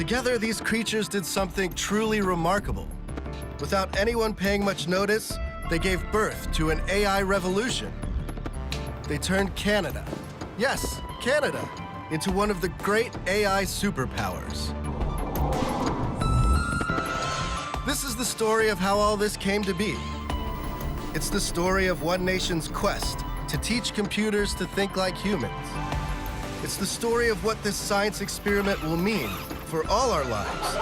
Together, these creatures did something truly remarkable. Without anyone paying much notice, they gave birth to an AI revolution. They turned Canada, yes, Canada, into one of the great AI superpowers. This is the story of how all this came to be. It's the story of one nation's quest to teach computers to think like humans. It's the story of what this science experiment will mean for all our lives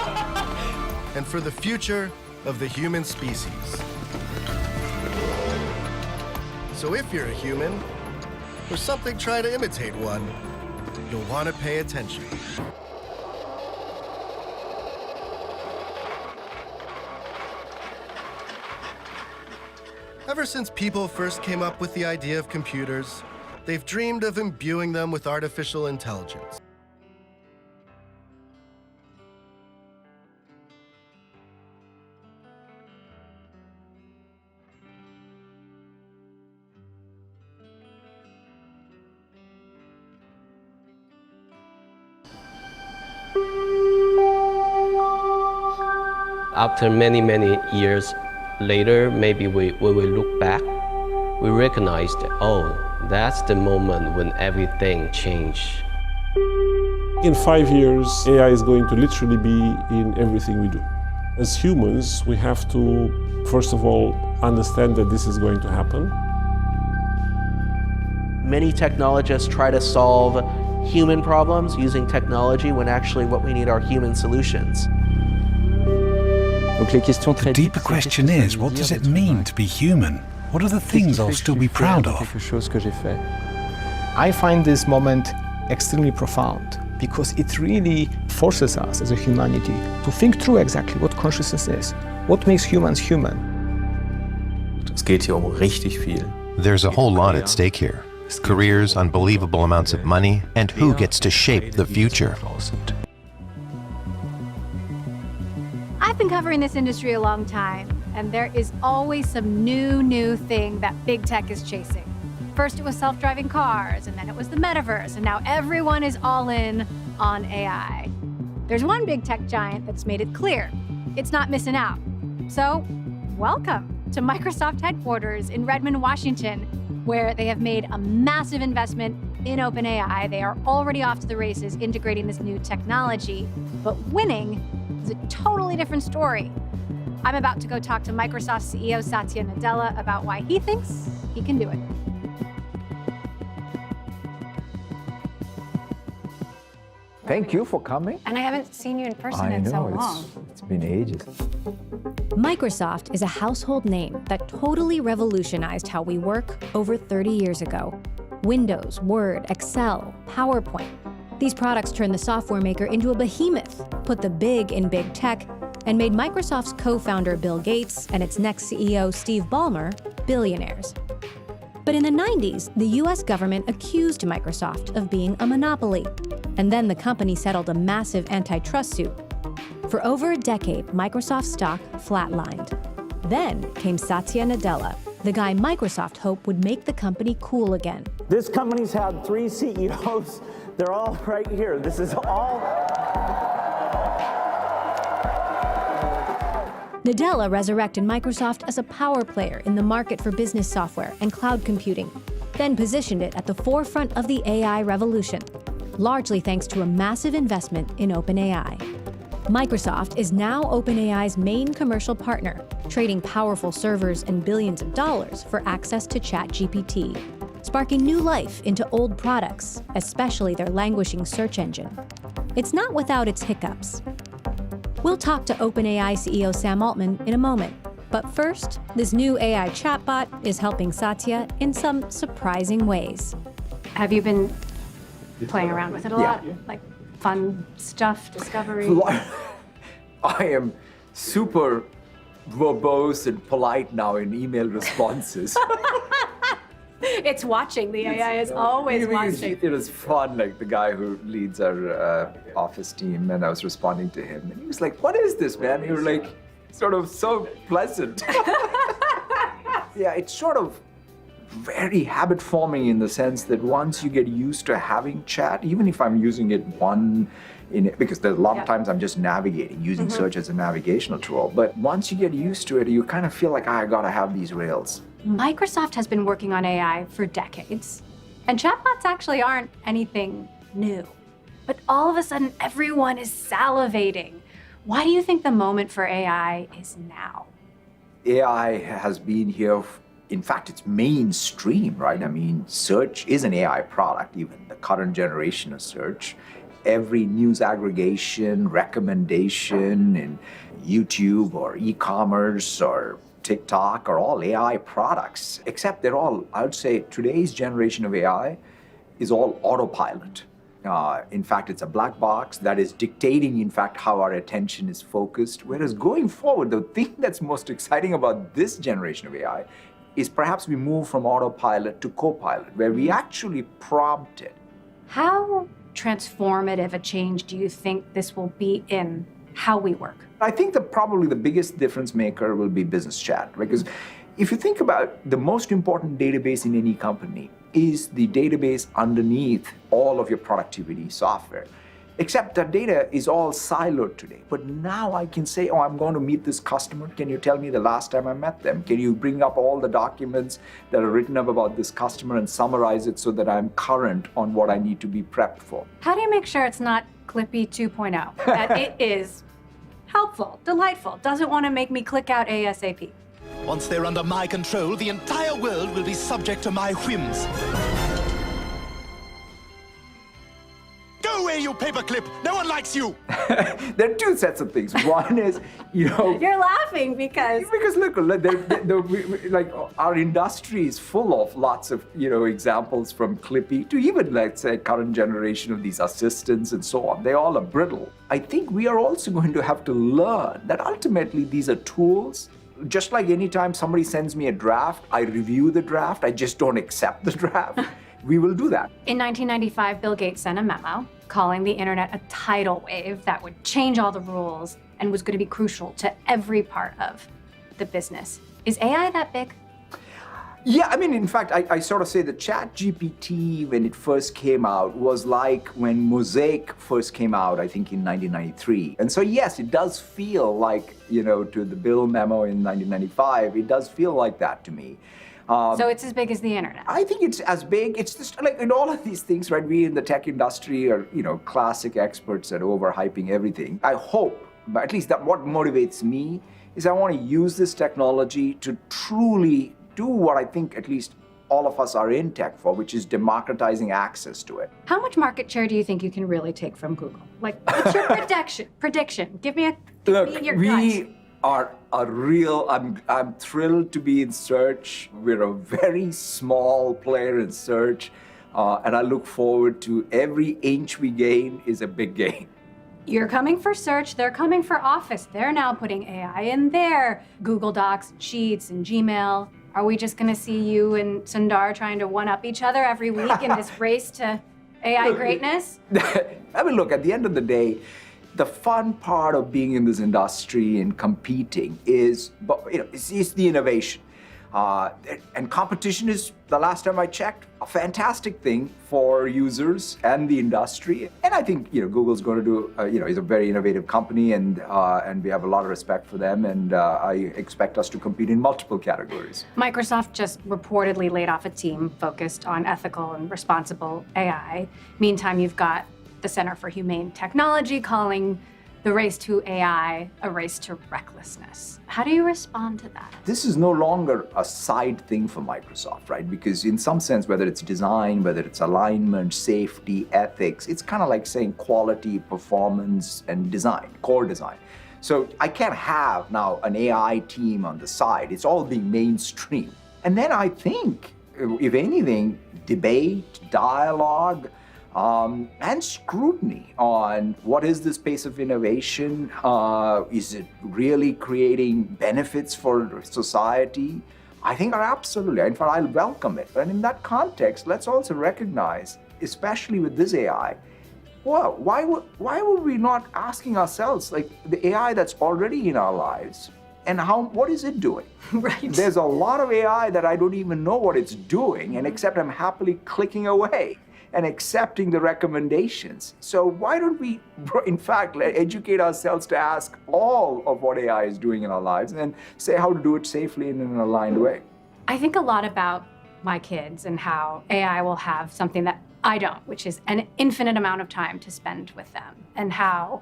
and for the future of the human species. So if you're a human, or something trying to imitate one, you'll want to pay attention. Ever since people first came up with the idea of computers, they've dreamed of imbuing them with artificial intelligence. After many, many years later, maybe when we look back, we recognize that, oh, that's the moment when everything changed. In 5 years, AI is going to literally be in everything we do. As humans, we have to, first of all, understand that this is going to happen. Many technologists try to solve human problems using technology when actually what we need are human solutions. The deeper question is, what does it mean to be human? What are the things I'll still be proud of? I find this moment extremely profound because it really forces us as a humanity to think through exactly what consciousness is, what makes humans human. Es geht hier richtig viel. There's a whole lot at stake here. Careers, unbelievable amounts of money, and who gets to shape the future. I've been covering this industry a long time, and there is always some new thing that big tech is chasing. First it was self-driving cars, and then it was the metaverse, and now everyone is all in on AI. There's one big tech giant that's made it clear it's not missing out. So, welcome to Microsoft headquarters in Redmond, Washington, where they have made a massive investment in OpenAI. They are already off to the races integrating this new technology, but winning is a totally different story. I'm about to go talk to Microsoft CEO Satya Nadella about why he thinks he can do it. Thank you for coming. And I haven't seen you in person in so long. It's been ages. Microsoft is a household name that totally revolutionized how we work over 30 years ago. Windows, Word, Excel, PowerPoint. These products turned the software maker into a behemoth, put the big in big tech, and made Microsoft's co-founder Bill Gates and its next CEO Steve Ballmer billionaires. But in the 90s, the US government accused Microsoft of being a monopoly, and then the company settled a massive antitrust suit. For over a decade, Microsoft's stock flatlined. Then came Satya Nadella, the guy Microsoft hoped would make the company cool again. This company's had 3 CEOs. They're all right here. This is all... Nadella resurrected Microsoft as a power player in the market for business software and cloud computing, then positioned it at the forefront of the AI revolution, largely thanks to a massive investment in OpenAI. Microsoft is now OpenAI's main commercial partner, trading powerful servers and billions of dollars for access to ChatGPT, sparking new life into old products, especially their languishing search engine. It's not without its hiccups. We'll talk to OpenAI CEO Sam Altman in a moment. But first, this new AI chatbot is helping Satya in some surprising ways. Have you been playing around with it a lot? Like fun stuff, discovery? I am super verbose and polite now in email responses. It's watching. The AI is always watching. It was fun, like the guy who leads our office team, and I was responding to him, and he was like, "What is this, man?" You were like, sort of so pleasant. Yeah, it's sort of very habit forming in the sense that once you get used to having chat, even if I'm using it 1 in it, because there's a lot of times I'm just navigating, using search as a navigational tool. But once you get used to it, you kind of feel like, I gotta have these rails. Microsoft has been working on AI for decades, and chatbots actually aren't anything new. But all of a sudden, everyone is salivating. Why do you think the moment for AI is now? AI has been here, in fact, it's mainstream, right? I mean, search is an AI product, even the current generation of search. Every news aggregation, recommendation in YouTube or e-commerce or TikTok are all AI products, except they're all, I would say, today's generation of AI is all autopilot. In fact, it's a black box that is dictating, in fact, how our attention is focused. Whereas going forward, the thing that's most exciting about this generation of AI is perhaps we move from autopilot to co-pilot, where we actually prompt it. How transformative a change do you think this will be in how we work? I think that probably the biggest difference maker will be business chat, because if you think about the most important database in any company is the database underneath all of your productivity software. Except that data is all siloed today. But now I can say, oh, I'm going to meet this customer. Can you tell me the last time I met them? Can you bring up all the documents that are written up about this customer and summarize it so that I'm current on what I need to be prepped for? How do you make sure it's not Clippy 2.0? That it is helpful, delightful, doesn't want to make me click out ASAP? Once they're under my control, the entire world will be subject to my whims. Go away, you paperclip! No one likes you! There are two sets of things. One is, You're laughing because look, like our industry is full of lots of, examples from Clippy to even, let's say, current generation of these assistants and so on. They all are brittle. I think we are also going to have to learn that ultimately these are tools. Just like anytime somebody sends me a draft, I review the draft, I just don't accept the draft. We will do that. In 1995, Bill Gates sent a memo calling the internet a tidal wave that would change all the rules and was going to be crucial to every part of the business. Is AI that big? Yeah, I mean, in fact, I sort of say the ChatGPT, when it first came out, was like when Mosaic first came out, I think in 1993. And so, yes, it does feel like, to the Bill memo in 1995, it does feel like that to me. So it's as big as the internet? I think it's as big. It's just like in all of these things, right? We in the tech industry are, classic experts at overhyping everything. I hope, but at least that what motivates me is I want to use this technology to truly do what I think at least all of us are in tech for, which is democratizing access to it. How much market share do you think you can really take from Google? Like, what's your prediction? Give me your gut. Are a real, I'm thrilled to be in search. We're a very small player in search, and I look forward to every inch we gain is a big gain. You're coming for search, they're coming for Office. They're now putting AI in their Google Docs, Sheets, and Gmail. Are we just gonna see you and Sundar trying to one-up each other every week in this race to AI greatness? I mean, look, at the end of the day, the fun part of being in this industry and competing is the innovation. And competition is, the last time I checked, a fantastic thing for users and the industry. And I think Google's going to do, is a very innovative company, and we have a lot of respect for them. And I expect us to compete in multiple categories. Microsoft just reportedly laid off a team focused on ethical and responsible AI. Meantime, you've got the Center for Humane Technology calling the race to AI a race to recklessness. How do you respond to that? This is no longer a side thing for Microsoft, right? Because in some sense, whether it's design, whether it's alignment, safety, ethics, it's kind of like saying quality, performance, and design, core design. So I can't have now an AI team on the side. It's all being mainstream. And then I think, if anything, debate, dialogue, and scrutiny on what is this pace of innovation? Is it really creating benefits for society? I think are absolutely. In fact, I'll welcome it. And in that context, let's also recognize, especially with this AI, well, why would we not asking ourselves, like the AI that's already in our lives, and what is it doing? Right. There's a lot of AI that I don't even know what it's doing, and except I'm happily clicking away. and accepting the recommendations. So why don't we, in fact, educate ourselves to ask all of what AI is doing in our lives and say how to do it safely and in an aligned way? I think a lot about my kids and how AI will have something that I don't, which is an infinite amount of time to spend with them, and how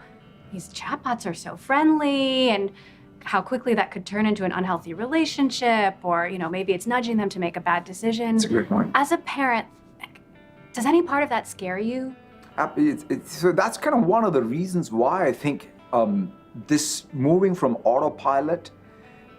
these chatbots are so friendly, and how quickly that could turn into an unhealthy relationship, or maybe it's nudging them to make a bad decision. That's a great point. As a parent, does any part of that scare you? So that's kind of one of the reasons why I think this moving from autopilot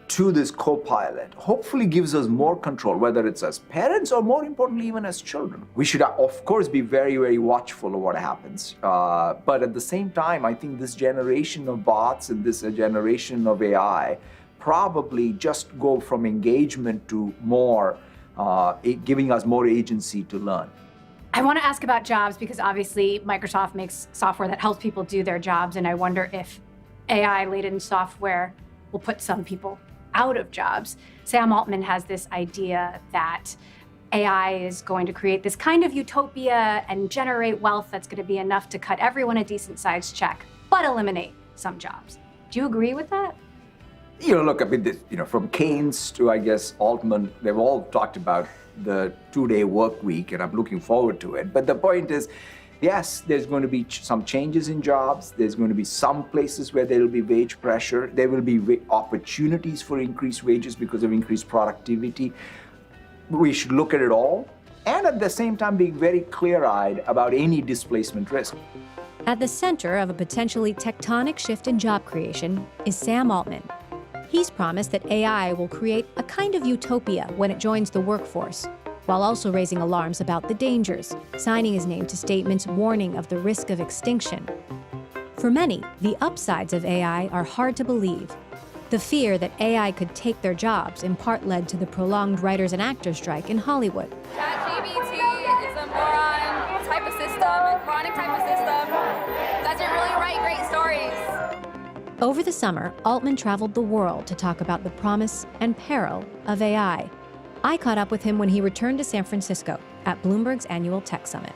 to this co-pilot hopefully gives us more control, whether it's as parents or more importantly, even as children. We should, of course, be very, very watchful of what happens. But at the same time, I think this generation of bots and this generation of AI probably just go from engagement to more, giving us more agency to learn. I want to ask about jobs because obviously Microsoft makes software that helps people do their jobs, and I wonder if AI-laden software will put some people out of jobs. Sam Altman has this idea that AI is going to create this kind of utopia and generate wealth that's going to be enough to cut everyone a decent-sized check, but eliminate some jobs. Do you agree with that? Look, I mean, from Keynes to, I guess, Altman, they've all talked about the 2-day work week, and I'm looking forward to it. But the point is, yes, there's going to be some changes in jobs. There's going to be some places where there will be wage pressure. There will be opportunities for increased wages because of increased productivity. We should look at it all, and at the same time being very clear-eyed about any displacement risk. At the center of a potentially tectonic shift in job creation is Sam Altman. He's promised that AI will create a kind of utopia when it joins the workforce, while also raising alarms about the dangers, signing his name to statements warning of the risk of extinction. For many, the upsides of AI are hard to believe. The fear that AI could take their jobs in part led to the prolonged writers and actors strike in Hollywood. ChatGPT is a moron type of system, a chronic type of system. Doesn't really write great stories. Over the summer, Altman traveled the world to talk about the promise and peril of AI. I caught up with him when he returned to San Francisco at Bloomberg's annual Tech Summit.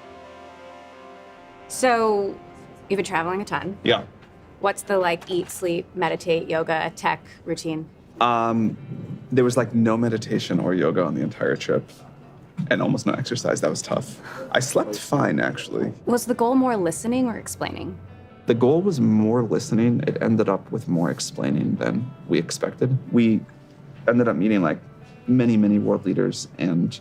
So, you've been traveling a ton. Yeah. What's the eat, sleep, meditate, yoga, tech routine? There was no meditation or yoga on the entire trip, and almost no exercise. That was tough. I slept fine, actually. Was the goal more listening or explaining? The goal was more listening. It ended up with more explaining than we expected. We ended up meeting many, many world leaders and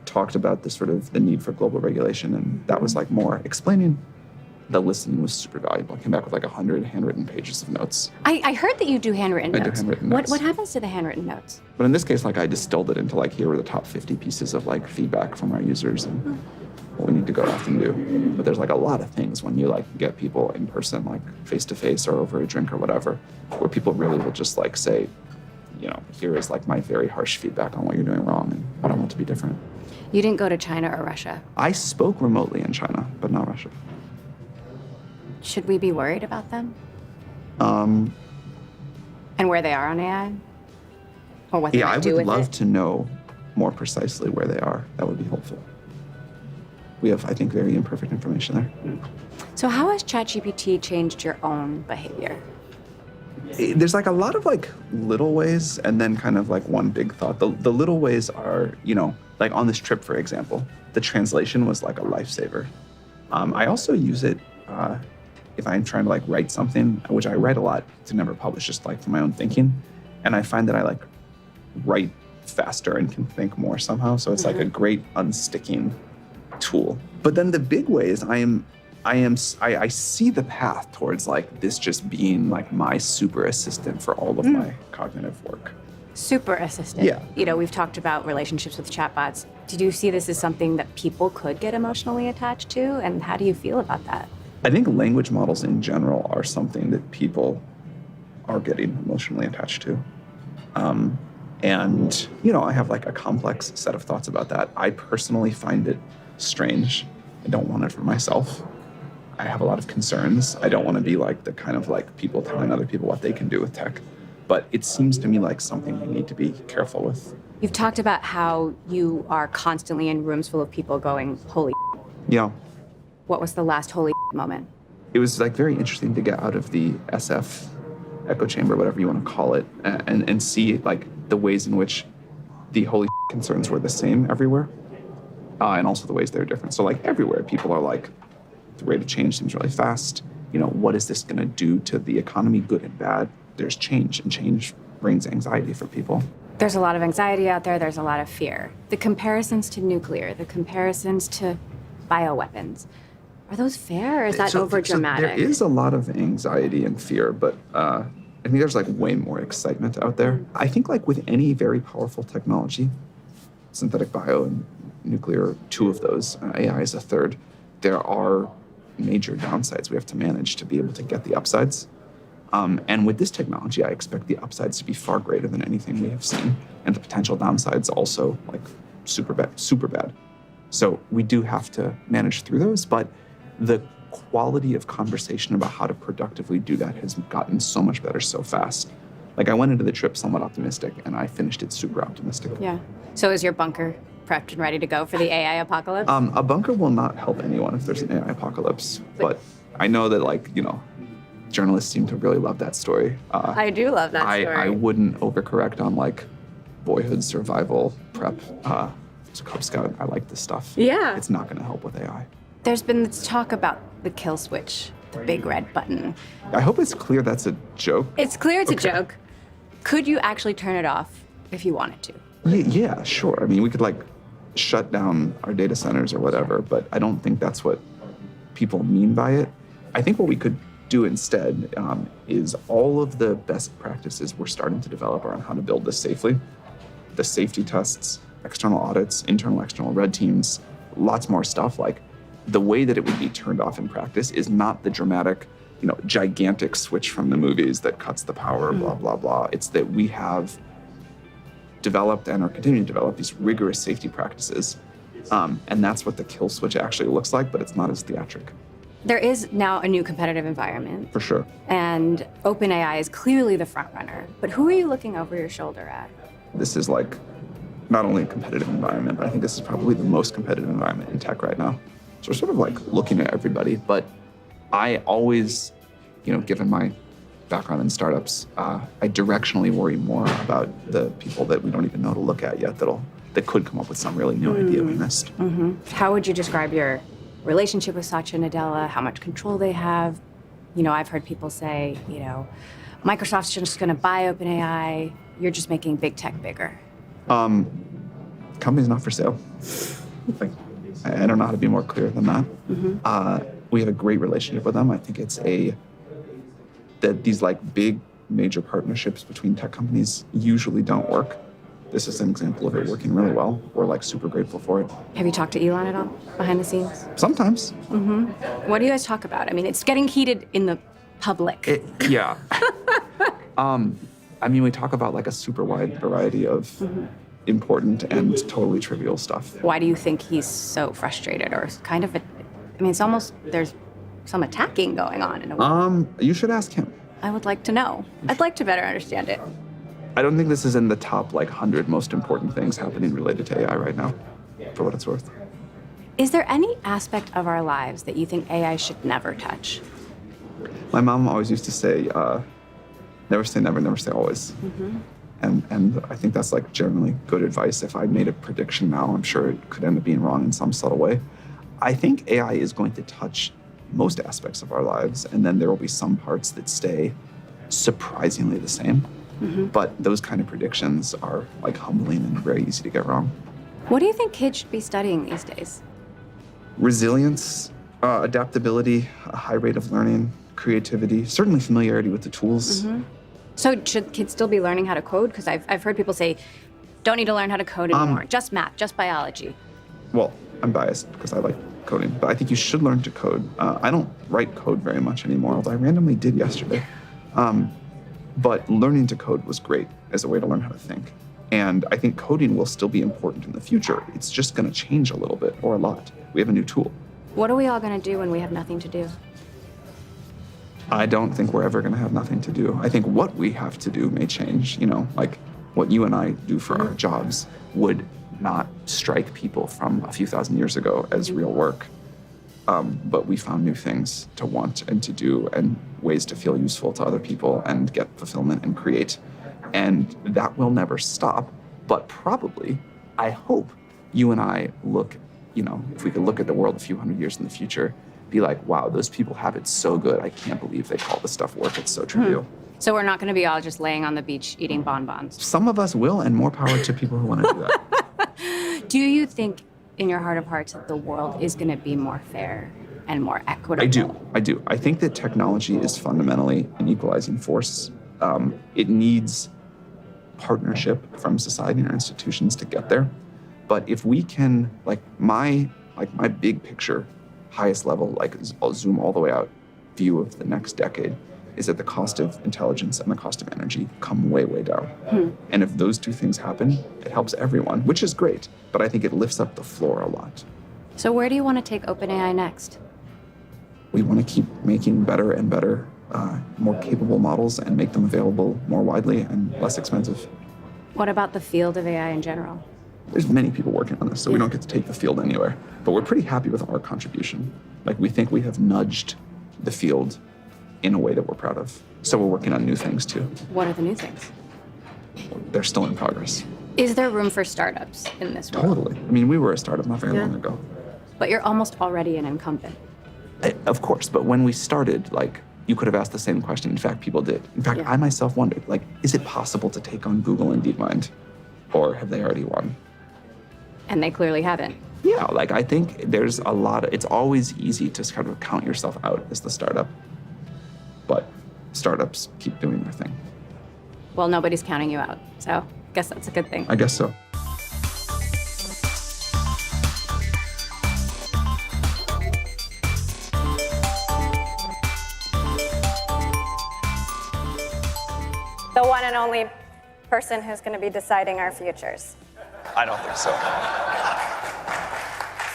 talked about the need for global regulation, and that was more explaining. The listening was super valuable. I came back with 100 handwritten pages of notes. I heard that you do handwritten notes. I do handwritten notes. What happens to the handwritten notes? But in this case, I distilled it into here were the top 50 pieces of feedback from our users and what we need to go off and do. But there's a lot of things when you get people in person, face to face or over a drink or whatever, where people really will just say, here is my very harsh feedback on what you're doing wrong and what I want to be different. You didn't go to China or Russia. I spoke remotely in China, but not Russia. Should we be worried about them? And where they are on AI? Or what they might do with it? I would love to know more precisely where they are. That would be helpful. We have, I think, very imperfect information there. So how has ChatGPT changed your own behavior? There's a lot of little ways and then kind of one big thought. The little ways are, on this trip, for example, the translation was a lifesaver. I also use it if I'm trying to write something, which I write a lot to never publish, just for my own thinking. And I find that I write faster and can think more somehow. So it's a great unsticking tool. But then the big way is I see the path towards this just being my super assistant for all of my cognitive work. Super assistant. Yeah. We've talked about relationships with chatbots. Did you see this as something that people could get emotionally attached to? And how do you feel about that? I think language models in general are something that people are getting emotionally attached to. And, I have a complex set of thoughts about that. I personally find it strange. I don't want it for myself. I have a lot of concerns. I don't want to be the kind of people telling other people what they can do with tech. But it seems to me something we need to be careful with. You've talked about how you are constantly in rooms full of people going, holy Yeah. What was the last holy moment? It was like very interesting to get out of the SF echo chamber, whatever you want to call it, and see like the ways in which the holy concerns were the same everywhere, and also the ways they're different. So like everywhere, people are like, the rate of change seems really fast. You know, what is this going to do to the economy, good and bad? There's change, and change brings anxiety for people. There's a lot of anxiety out there. There's a lot of fear. The comparisons to nuclear, the comparisons to bioweapons, are those fair or is that overdramatic? So there is a lot of anxiety and fear, but I think there's like way more excitement out there. I think like with any very powerful technology, synthetic bio and nuclear, two of those, AI is a third, there are major downsides we have to manage to be able to get the upsides. And with this technology, I expect the upsides to be far greater than anything we have seen, and the potential downsides also like super bad. So we do have to manage through those, but the quality of conversation about how to productively do that has gotten so much better so fast. Like I went into the trip somewhat optimistic, and I finished it super optimistic. Yeah. So is your bunker prepped and ready to go for the AI apocalypse? A bunker will not help anyone if there's an AI apocalypse, but I know that like, you know, journalists seem to really love that story. I do love that story. I wouldn't overcorrect on like boyhood survival prep. As a Cub Scout, I like this stuff. Yeah. It's not going to help with AI. There's been this talk about the kill switch, the big red button. I hope it's clear that's a joke. It's clear it's a joke. Could you actually turn it off if you wanted to? Yeah, sure. I mean, we could like shut down our data centers or whatever, but I don't think that's what people mean by it. I think what we could do instead is all of the best practices we're starting to develop around how to build this safely. The safety tests, external audits, internal, external red teams, lots more stuff. Like the way that it would be turned off in practice is not the dramatic, you know, gigantic switch from the movies that cuts the power, blah, blah, blah. It's that we have developed and are continuing to develop these rigorous safety practices. And that's what the kill switch actually looks like, but it's not as theatric. There is now a new competitive environment. For sure. And OpenAI is clearly the front runner. But who are you looking over your shoulder at? This is like not only a competitive environment, but I think this is probably the most competitive environment in tech right now. So we're sort of like looking at everybody, but I always, you know, given my background in startups, I directionally worry more about the people that we don't even know to look at yet that could come up with some really new idea we missed. How would you describe your relationship with Satya Nadella, how much control they have? You know, I've heard people say, you know, Microsoft's just going to buy OpenAI. You're just making big tech bigger. Company's not for sale. Like, I don't know how to be more clear than that. We have a great relationship with them. I think it's that these like big major partnerships between tech companies usually don't work. This is an example of it working really well. We're like super grateful for it. Have you talked to Elon at all behind the scenes? Sometimes. What do you guys talk about? I mean, it's getting heated in the public. Yeah. I mean, we talk about like a super wide variety of important and totally trivial stuff. Why do you think he's so frustrated or kind of, I mean, it's almost, there's some attacking going on in a way. You should ask him. I would like to know. I'd like to better understand it. I don't think this is in the top like 100 most important things happening related to AI right now, for what it's worth. Is there any aspect of our lives that you think AI should never touch? My mom always used to say, never say never, never say always. And I think that's like generally good advice. If I made a prediction now, I'm sure it could end up being wrong in some subtle way. I think AI is going to touch most aspects of our lives, and then there will be some parts that stay surprisingly the same. But those kind of predictions are like humbling and very easy to get wrong. What do you think kids should be studying these days? Resilience, adaptability, a high rate of learning, creativity, certainly familiarity with the tools. So should kids still be learning how to code? Because I've heard people say, don't need to learn how to code anymore, just math, just biology. Well, I'm biased because I like coding, but I think you should learn to code. I don't write code very much anymore, although I randomly did yesterday. But learning to code was great as a way to learn how to think. And I think coding will still be important in the future. It's just going to change a little bit or a lot. We have a new tool. What are we all going to do when we have nothing to do? I don't think we're ever going to have nothing to do. I think what we have to do may change. You know, like what you and I do for our jobs would not strike people from a few thousand years ago as real work. but we found new things to want and to do and ways to feel useful to other people and get fulfillment and create. And that will never stop. But probably, I hope you and I look, if we could look at the world a few hundred years in the future, be like, wow, those people have it so good. I can't believe they call this stuff work. It's so trivial. So we're not going to be all just laying on the beach eating bonbons. Some of us will, and more power to people who want to do that. Do you think in your heart of hearts that the world is going to be more fair and more equitable? I do. I think that technology is fundamentally an equalizing force. It needs partnership from society and our institutions to get there. But if we can, my big picture, highest level, I'll zoom all the way out view of the next decade, is that the cost of intelligence and the cost of energy come way, way down. And if those two things happen, it helps everyone, which is great, but I think it lifts up the floor a lot. So where do you want to take OpenAI next? We want to keep making better and better, more capable models and make them available more widely and less expensive. What about the field of AI in general? There's many people working on this, so we don't get to take the field anywhere. But we're pretty happy with our contribution. We think we have nudged the field in a way that we're proud of. So we're working on new things too. What are the new things? They're still in progress. Is there room for startups in this world? Totally. I mean, we were a startup not very long ago. But you're almost already an incumbent. Of course, but when we started, you could have asked the same question. In fact, people did. In fact, I myself wondered, is it possible to take on Google and DeepMind? Or have they already won? And they clearly haven't. Yeah, I think there's a lot it's always easy to kind of count yourself out as the startup. But startups keep doing their thing. Well, nobody's counting you out, so I guess that's a good thing. I guess so. The one and only person who's going to be deciding our futures. I don't think so.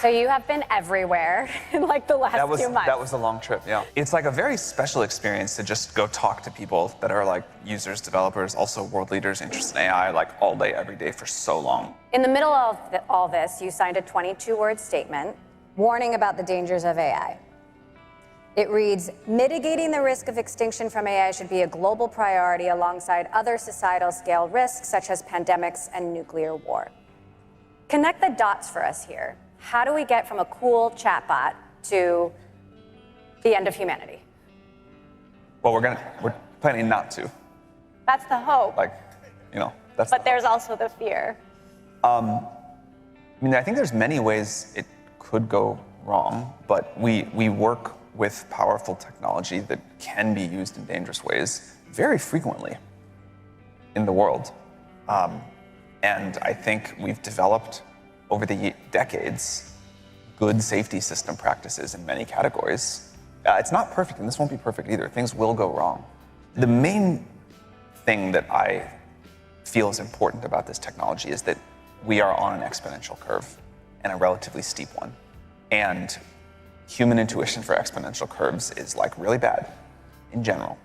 So you have been everywhere in the last few months. That was a long trip, yeah. It's a very special experience to just go talk to people that are users, developers, also world leaders interested in AI all day, every day for so long. In the middle of all this, you signed a 22-word statement warning about the dangers of AI. It reads, mitigating the risk of extinction from AI should be a global priority alongside other societal scale risks such as pandemics and nuclear war. Connect the dots for us here. How do we get from a cool chatbot to the end of humanity? Well, we're planning not to. That's the hope. But there's also the fear. I think there's many ways it could go wrong, but we work with powerful technology that can be used in dangerous ways very frequently in the world. And I think we've developed over the decades good safety system practices in many categories. It's not perfect, and this won't be perfect either. Things will go wrong. The main thing that I feel is important about this technology is that we are on an exponential curve, and a relatively steep one. And human intuition for exponential curves is really bad in general.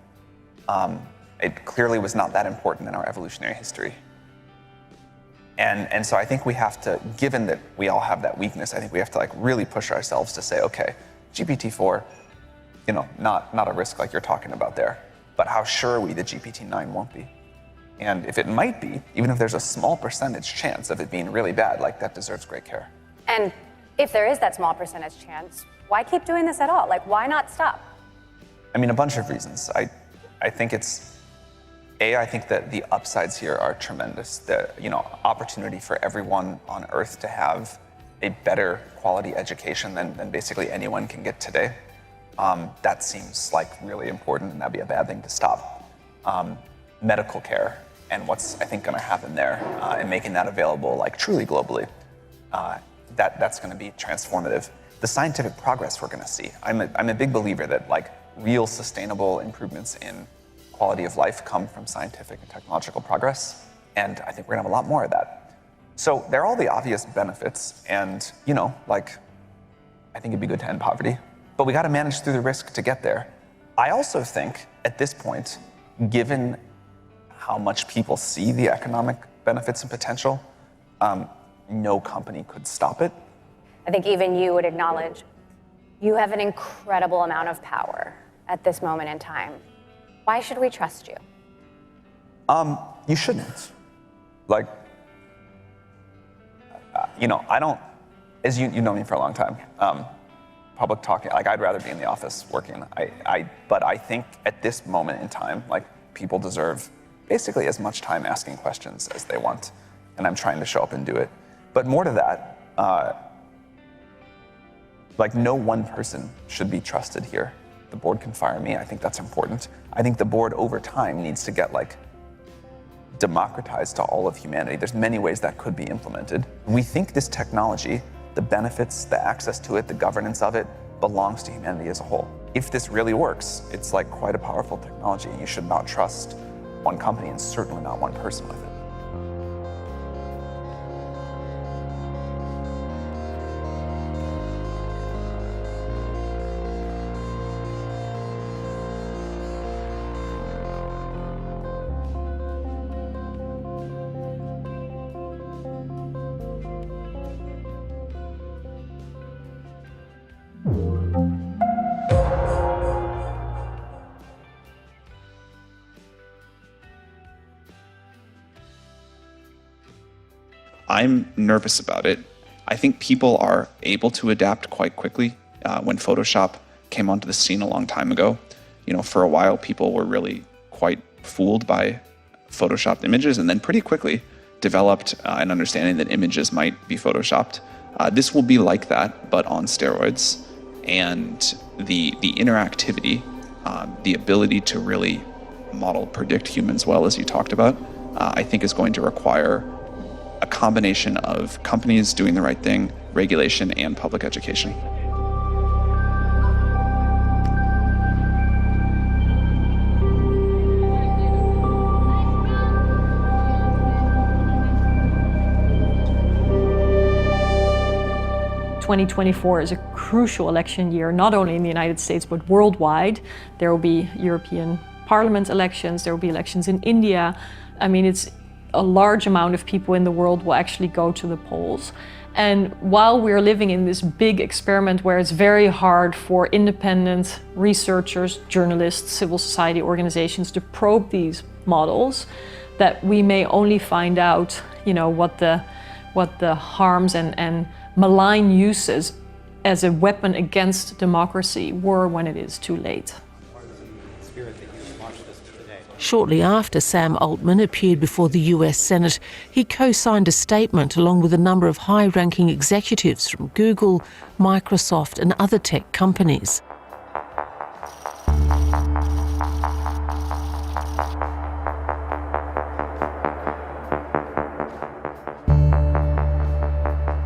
It clearly was not that important in our evolutionary history. And so I think we have to, given that we all have that weakness, I think we have to really push ourselves to say, okay, GPT-4, not a risk like you're talking about there, but how sure are we that GPT-9 won't be? And if it might be, even if there's a small percentage chance of it being really bad, that deserves great care. And if there is that small percentage chance, why keep doing this at all? Why not stop? A bunch of reasons. I think I think that the upsides here are tremendous. The opportunity for everyone on Earth to have a better quality education than basically anyone can get today. That seems really important, and that'd be a bad thing to stop. Medical care and what's I think going to happen there, and making that available truly globally. That's going to be transformative. The scientific progress we're going to see. I'm a big believer that real sustainable improvements in quality of life come from scientific and technological progress, and I think we're gonna have a lot more of that. So there are all the obvious benefits, and I think it'd be good to end poverty, but we gotta manage through the risk to get there. I also think at this point, given how much people see the economic benefits and potential, no company could stop it. I think even you would acknowledge You have an incredible amount of power at this moment in time. Why should we trust you? You shouldn't. Like, I don't, as you know me for a long time, public talking, like I'd rather be in the office working. But I think at this moment in time, like people deserve basically as much time asking questions as they want. And I'm trying to show up and do it. But more to that, like no one person should be trusted here. The board can fire me. I think that's important. I think the board over time needs to get like democratized to all of humanity. There's many ways that could be implemented. We think this technology, the benefits, the access to it, the governance of it, belongs to humanity as a whole. If this really works, it's like quite a powerful technology. You should not trust one company and certainly not one person with it. I'm nervous about it. I think people are able to adapt quite quickly. When Photoshop came onto the scene a long time ago, for a while people were really quite fooled by Photoshopped images and then pretty quickly developed an understanding that images might be Photoshopped. This will be like that, but on steroids. And the interactivity, the ability to really predict humans well, as you talked about, I think is going to require a combination of companies doing the right thing, regulation, and public education. (2024) is a crucial election year, not only in the United States, but worldwide. There will be European Parliament elections, there will be elections in India. I mean, it's a large amount of people in the world will actually go to the polls. And while we're living in this big experiment where it's very hard for independent researchers, journalists, civil society organizations to probe these models, that we may only find out, what the harms and malign uses as a weapon against democracy were when it is too late. Shortly after Sam Altman appeared before the US Senate, he co-signed a statement along with a number of high-ranking executives from Google, Microsoft and other tech companies.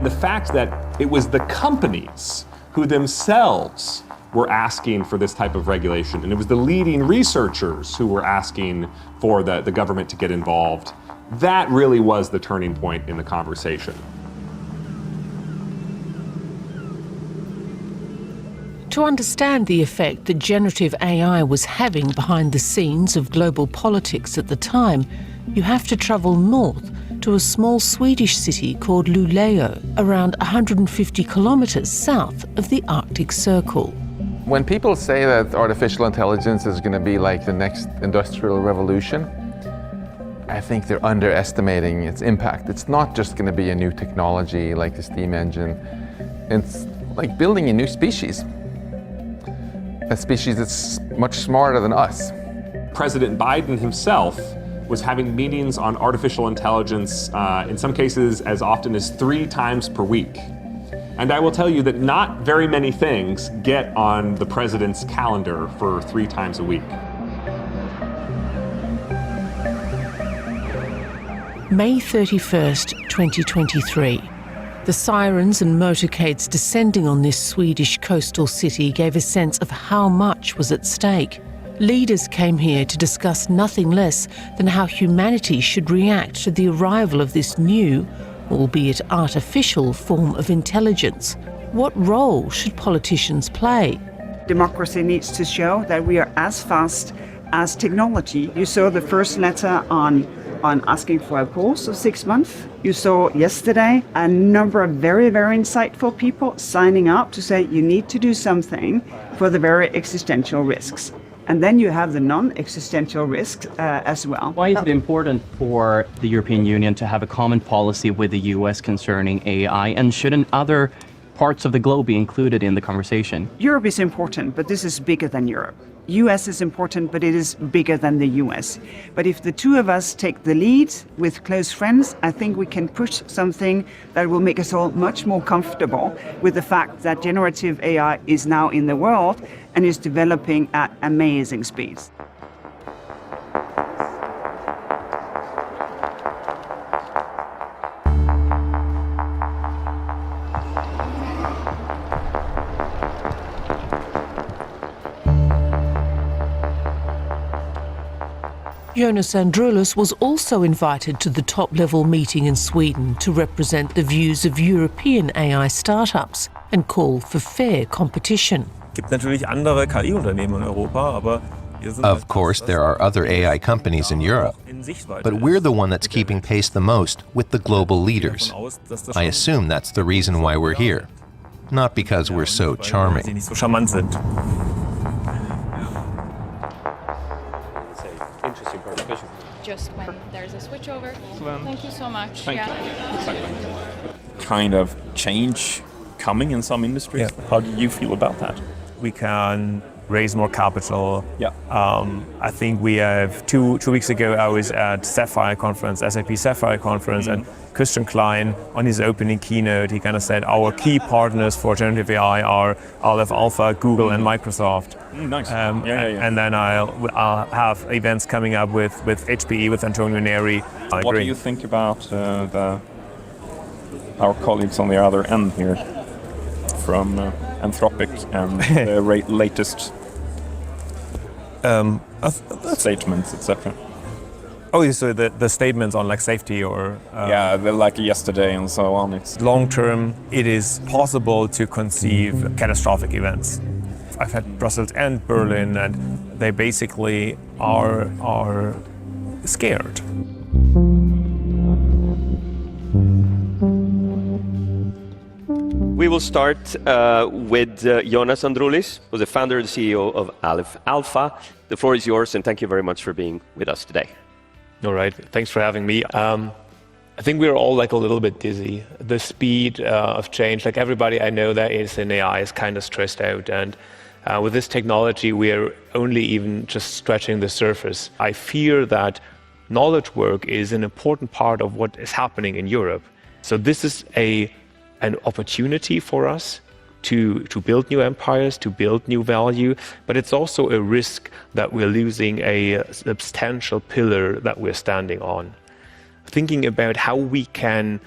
The fact that it was the companies who themselves were asking for this type of regulation, and it was the leading researchers who were asking for the government to get involved, that really was the turning point in the conversation. To understand the effect that generative AI was having behind the scenes of global politics at the time, you have to travel north to a small Swedish city called Luleå, around 150 kilometers south of the Arctic Circle. When people say that artificial intelligence is going to be like the next industrial revolution, I think they're underestimating its impact. It's not just going to be a new technology like the steam engine. It's like building a new species. A species that's much smarter than us. President Biden himself was having meetings on artificial intelligence, in some cases as often as 3 times per week. And I will tell you that not very many things get on the president's calendar for 3 times a week. May 31st, 2023. The sirens and motorcades descending on this Swedish coastal city gave a sense of how much was at stake. Leaders came here to discuss nothing less than how humanity should react to the arrival of this new, albeit artificial, form of intelligence. What role should politicians play? Democracy needs to show that we are as fast as technology. You saw the first letter on on asking for a course of 6 months. You saw yesterday a number of very, very insightful people signing up to say you need to do something for the very existential risks. And then you have the non-existential risks as well. Why is it important for the European Union to have a common policy with the US concerning AI? And shouldn't other parts of the globe be included in the conversation? Europe is important, but this is bigger than Europe. US is important, but it is bigger than the US. But if the two of us take the lead with close friends, I think we can push something that will make us all much more comfortable with the fact that generative AI is now in the world and is developing at amazing speeds. Jonas Androulis was also invited to the top-level meeting in Sweden to represent the views of European AI startups and call for fair competition. Of course, there are other AI companies in Europe, but we're the one that's keeping pace the most with the global leaders. I assume that's the reason why we're here, not because we're so charming. Just when there's a switchover. Thank you so much. Thank you. Exactly. Kind of change coming in some industries. Yeah. How do you feel about that? We can raise more capital. Yeah. I think we have two weeks ago I was at Sapphire conference, SAP Sapphire conference, and Christian Klein on his opening keynote, he kind of said our key partners for generative AI are Aleph Alpha, Google, and Microsoft. Nice. And then I'll have events coming up with HPE, with Antonio Neri. What do you think about our colleagues on the other end here from Anthropic and the latest statements, etc.? Oh, so the statements on like safety or... yeah, like yesterday and so on. It's long term, it is possible to conceive catastrophic events. I've had Brussels and Berlin, and they basically are scared. We will start with Jonas Androulis, who's the founder and CEO of Aleph Alpha. The floor is yours, and thank you very much for being with us today. All right, thanks for having me. I think we're all like a little bit dizzy. The speed of change, like everybody I know that is in AI is kind of stressed out, and with this technology, we're only even just scratching the surface. I fear that knowledge work is an important part of what is happening in Europe. So this is an opportunity for us to build new empires, to build new value, but it's also a risk that we're losing a substantial pillar that we're standing on. Thinking about how we can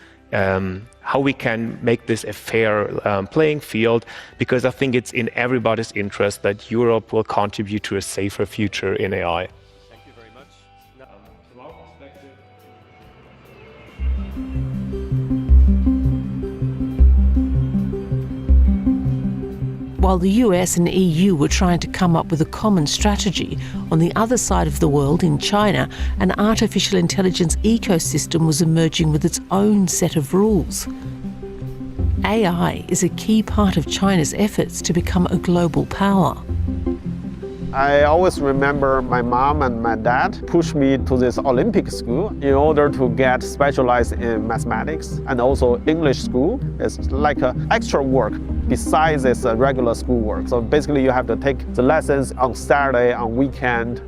make this a fair playing field, because I think it's in everybody's interest that Europe will contribute to a safer future in AI. Thank you very much. From our perspective... While the US and EU were trying to come up with a common strategy, on the other side of the world, in China, an artificial intelligence ecosystem was emerging with its own set of rules. AI is a key part of China's efforts to become a global power. I always remember my mom and my dad pushed me to this Olympic school in order to get specialized in mathematics, and also English school. It's like extra work besides this regular school work. So basically you have to take the lessons on Saturday, on weekend.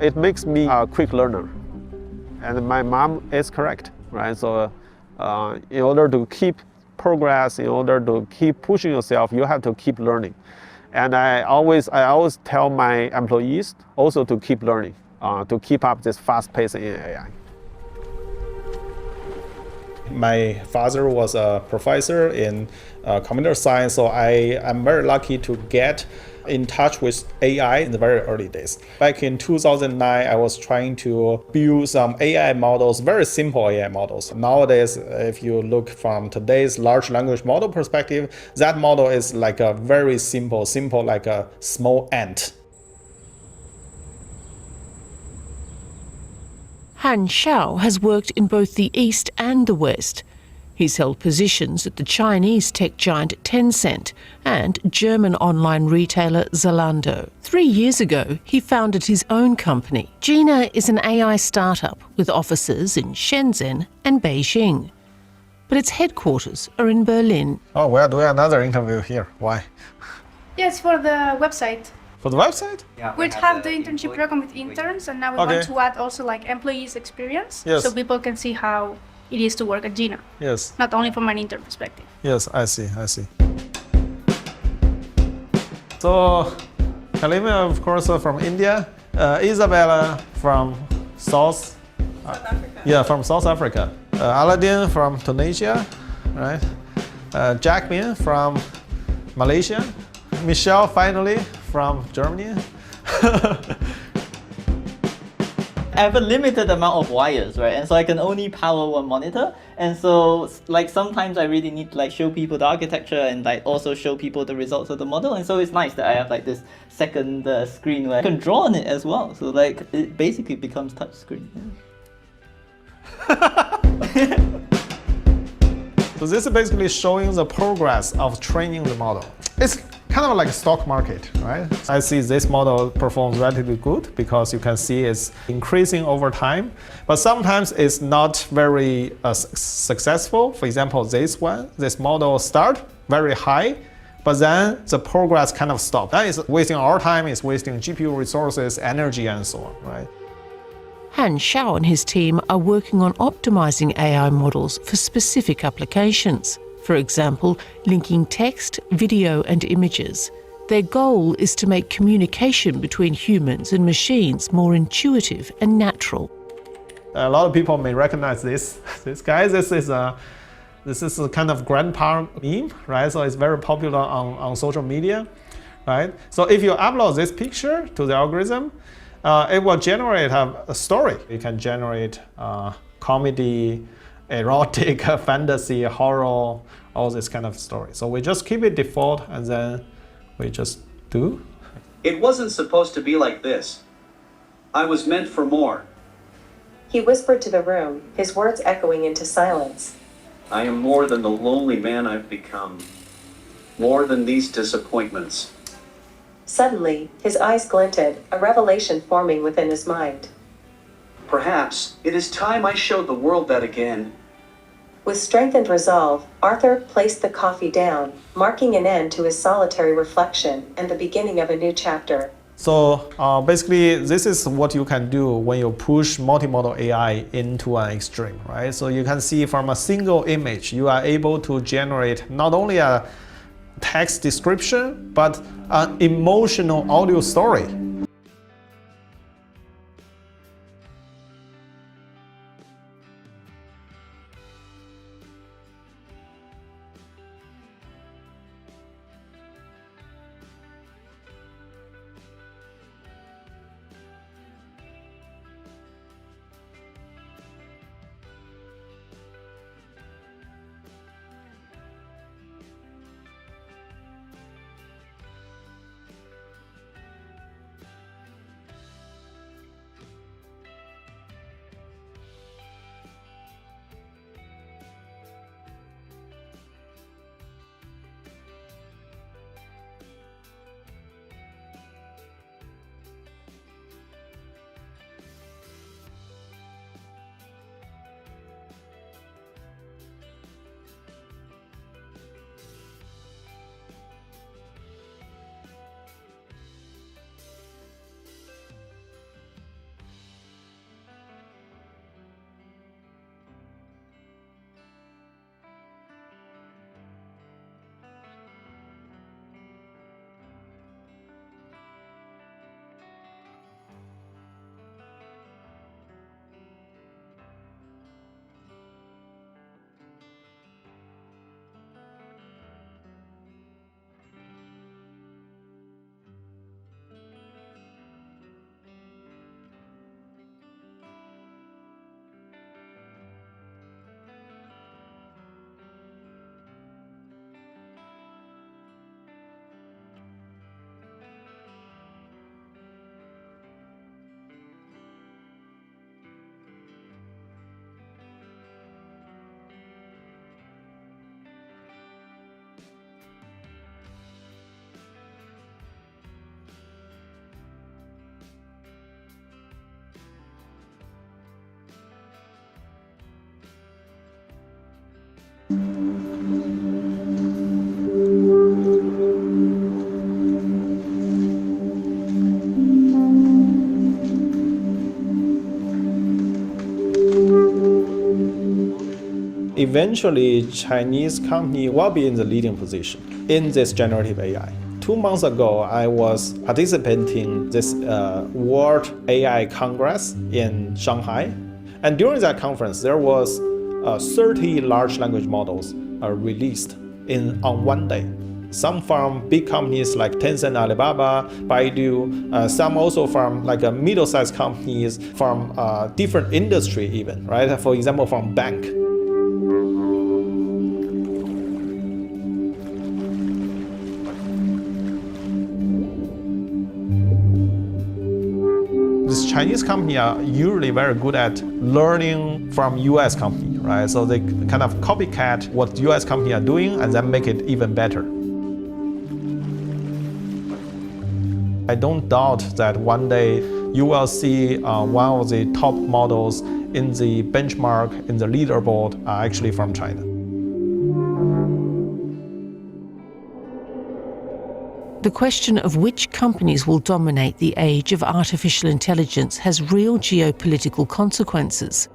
It makes me a quick learner. And my mom is correct, right? So in order to keep progress, in order to keep pushing yourself, you have to keep learning. And I always tell my employees also to keep learning, to keep up this fast pace in AI. My father was a professor in computer science, so I am very lucky to get in touch with AI in the very early days. Back in 2009, I was trying to build some AI models, very simple AI models. Nowadays, if you look from today's large language model perspective, that model is like a very simple like a small ant. Han Xiao has worked in both the East and the West. He's held positions at the Chinese tech giant Tencent and German online retailer Zalando. 3 years ago, he founded his own company. Gina is an AI startup with offices in Shenzhen and Beijing. But its headquarters are in Berlin. Oh, we are doing another interview here. Why? Yes, for the website. For the website? Yeah, we have the internship program with interns, and now we want to add also like employees' experience, so people can see how it is to work at Gina. Yes. Not only from an intern perspective. Yes, I see. So, Halima, of course, from India. Isabella from South Africa. Yeah, from South Africa. Aladdin from Tunisia, right? Jackmin from Malaysia. Michelle, finally, from Germany. I have a limited amount of wires, right? And so I can only power one monitor. And so like sometimes I really need to like show people the architecture and like also show people the results of the model. And so it's nice that I have like this second screen where I can draw on it as well. So like it basically becomes touch screen. So this is basically showing the progress of training the model. It's kind of like a stock market, right? I see this model performs relatively good because you can see it's increasing over time, but sometimes it's not very successful. For example, this model start very high, but then the progress kind of stops. That is wasting our time, it's wasting GPU resources, energy, and so on, right? Han Xiao and his team are working on optimizing AI models for specific applications. For example, linking text, video, and images. Their goal is to make communication between humans and machines more intuitive and natural. A lot of people may recognize this guy. This is a kind of grandpa meme, right? So it's very popular on social media, right? So if you upload this picture to the algorithm, it will generate a story. You can generate comedy, erotic, fantasy, horror, all this kind of story. So we just keep it default and then we just do. It wasn't supposed to be like this. I was meant for more. He whispered to the room, his words echoing into silence. I am more than the lonely man I've become. More than these disappointments. Suddenly, his eyes glinted, a revelation forming within his mind. Perhaps it is time I showed the world that again. With strengthened resolve, Arthur placed the coffee down, marking an end to his solitary reflection and the beginning of a new chapter. So basically, this is what you can do when you push multimodal AI into an extreme, right? So you can see from a single image, you are able to generate not only a text description, but an emotional audio story. Eventually, Chinese company will be in the leading position in this generative AI. 2 months ago, I was participating this World AI Congress in Shanghai. And during that conference, there was 30 large language models released on one day. Some from big companies like Tencent, Alibaba, Baidu, some also from like middle-sized companies from different industry even, right? For example, from bank. This Chinese company are usually very good at learning from US company, right? So they kind of copycat what US company are doing and then make it even better. I don't doubt that one day you will see one of the top models in the benchmark, in the leaderboard, are actually from China. The question of which companies will dominate the age of artificial intelligence has real geopolitical consequences.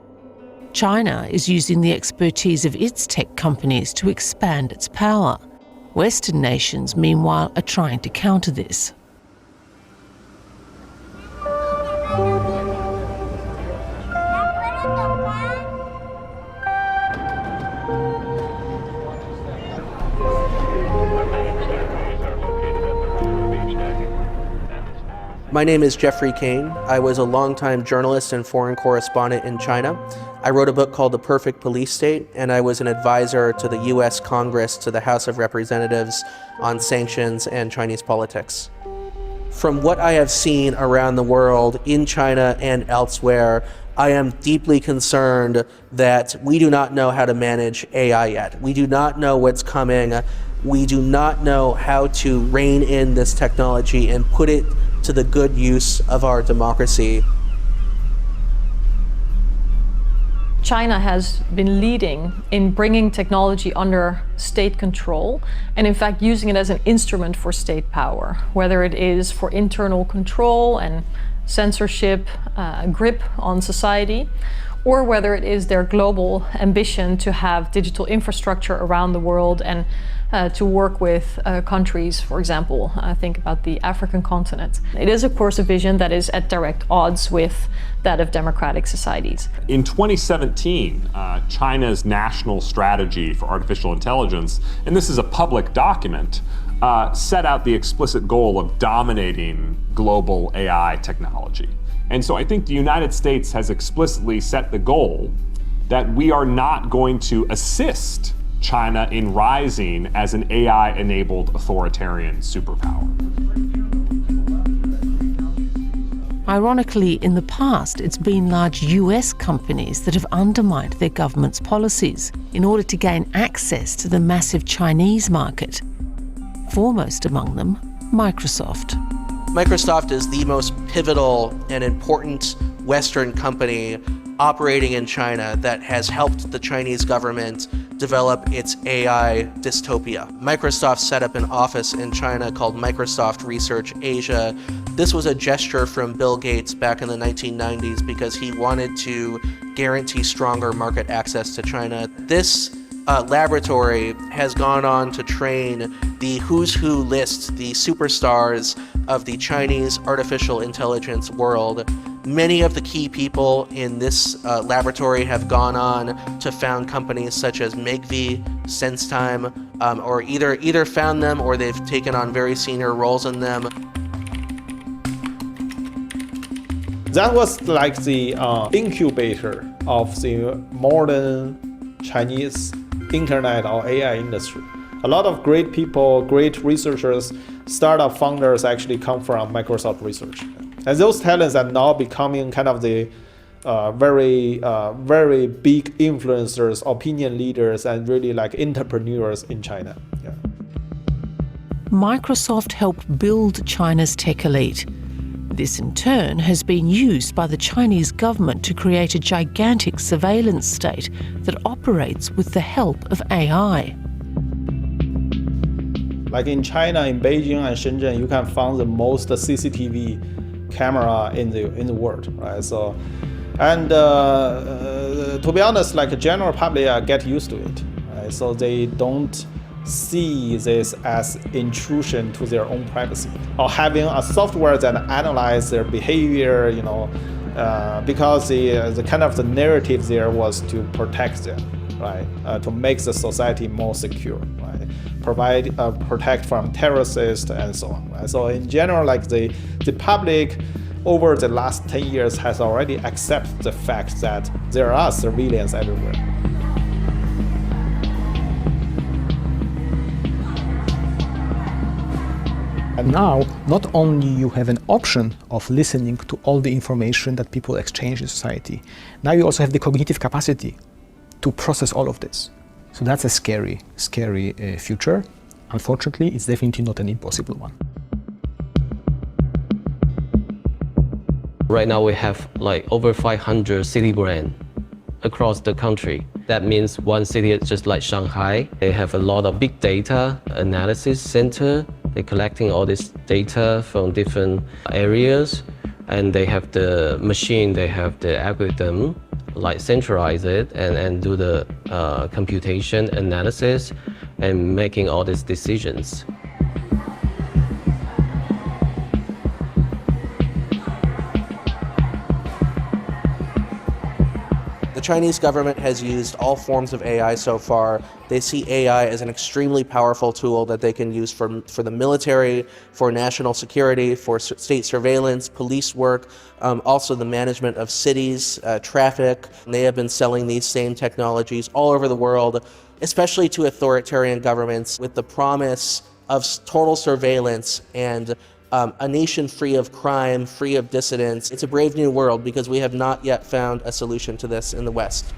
China is using the expertise of its tech companies to expand its power. Western nations, meanwhile, are trying to counter this. My name is Jeffrey Kane. I was a longtime journalist and foreign correspondent in China. I wrote a book called The Perfect Police State, and I was an advisor to the US Congress, to the House of Representatives on sanctions and Chinese politics. From what I have seen around the world, in China and elsewhere, I am deeply concerned that we do not know how to manage AI yet. We do not know what's coming. We do not know how to rein in this technology and put it to the good use of our democracy. China has been leading in bringing technology under state control and in fact using it as an instrument for state power, whether it is for internal control and censorship, grip on society, or whether it is their global ambition to have digital infrastructure around the world and to work with countries, for example, think about the African continent. It is, of course, a vision that is at direct odds with that of democratic societies. In 2017, China's national strategy for artificial intelligence, and this is a public document, set out the explicit goal of dominating global AI technology. And so I think the United States has explicitly set the goal that we are not going to assist China in rising as an AI-enabled authoritarian superpower. Ironically, in the past, it's been large US companies that have undermined their government's policies in order to gain access to the massive Chinese market. Foremost among them, Microsoft. Microsoft is the most pivotal and important Western company operating in China that has helped the Chinese government develop its AI dystopia. Microsoft set up an office in China called Microsoft Research Asia. This was a gesture from Bill Gates back in the 1990s because he wanted to guarantee stronger market access to China. This laboratory has gone on to train the who's who list, the superstars of the Chinese artificial intelligence world. Many of the key people in this laboratory have gone on to found companies such as Megvii, SenseTime, or either found them or they've taken on very senior roles in them. That was like the incubator of the modern Chinese internet or AI industry. A lot of great people, great researchers, startup founders actually come from Microsoft Research. And those talents are now becoming kind of the very big influencers, opinion leaders, and really like entrepreneurs in China. Yeah. Microsoft helped build China's tech elite. This, in turn, has been used by the Chinese government to create a gigantic surveillance state that operates with the help of AI. Like in China, in Beijing and Shenzhen, you can find the most CCTV camera in the world, right? So, and to be honest, like general public get used to it, right? So they don't see this as intrusion to their own privacy, or having a software that analyze their behavior, because the kind of the narrative there was to protect them, right? To make the society more secure, right? Protect from terrorists and so on, right? So in general, like the public over the last 10 years has already accepted the fact that there are surveillance everywhere. And now, not only you have an option of listening to all the information that people exchange in society, now you also have the cognitive capacity to process all of this. So that's a scary future. Unfortunately, it's definitely not an impossible one. Right now we have like over 500 city brands across the country. That means one city is just like Shanghai. They have a lot of big data analysis center. They're collecting all this data from different areas, and they have the machine, they have the algorithm, like centralize it and do the computation analysis and making all these decisions. The Chinese government has used all forms of AI so far. They see AI as an extremely powerful tool that they can use for the military, for national security, for state surveillance, police work, also the management of cities, traffic. They have been selling these same technologies all over the world, especially to authoritarian governments, with the promise of total surveillance and a nation free of crime, free of dissidents. It's a brave new world because we have not yet found a solution to this in the West.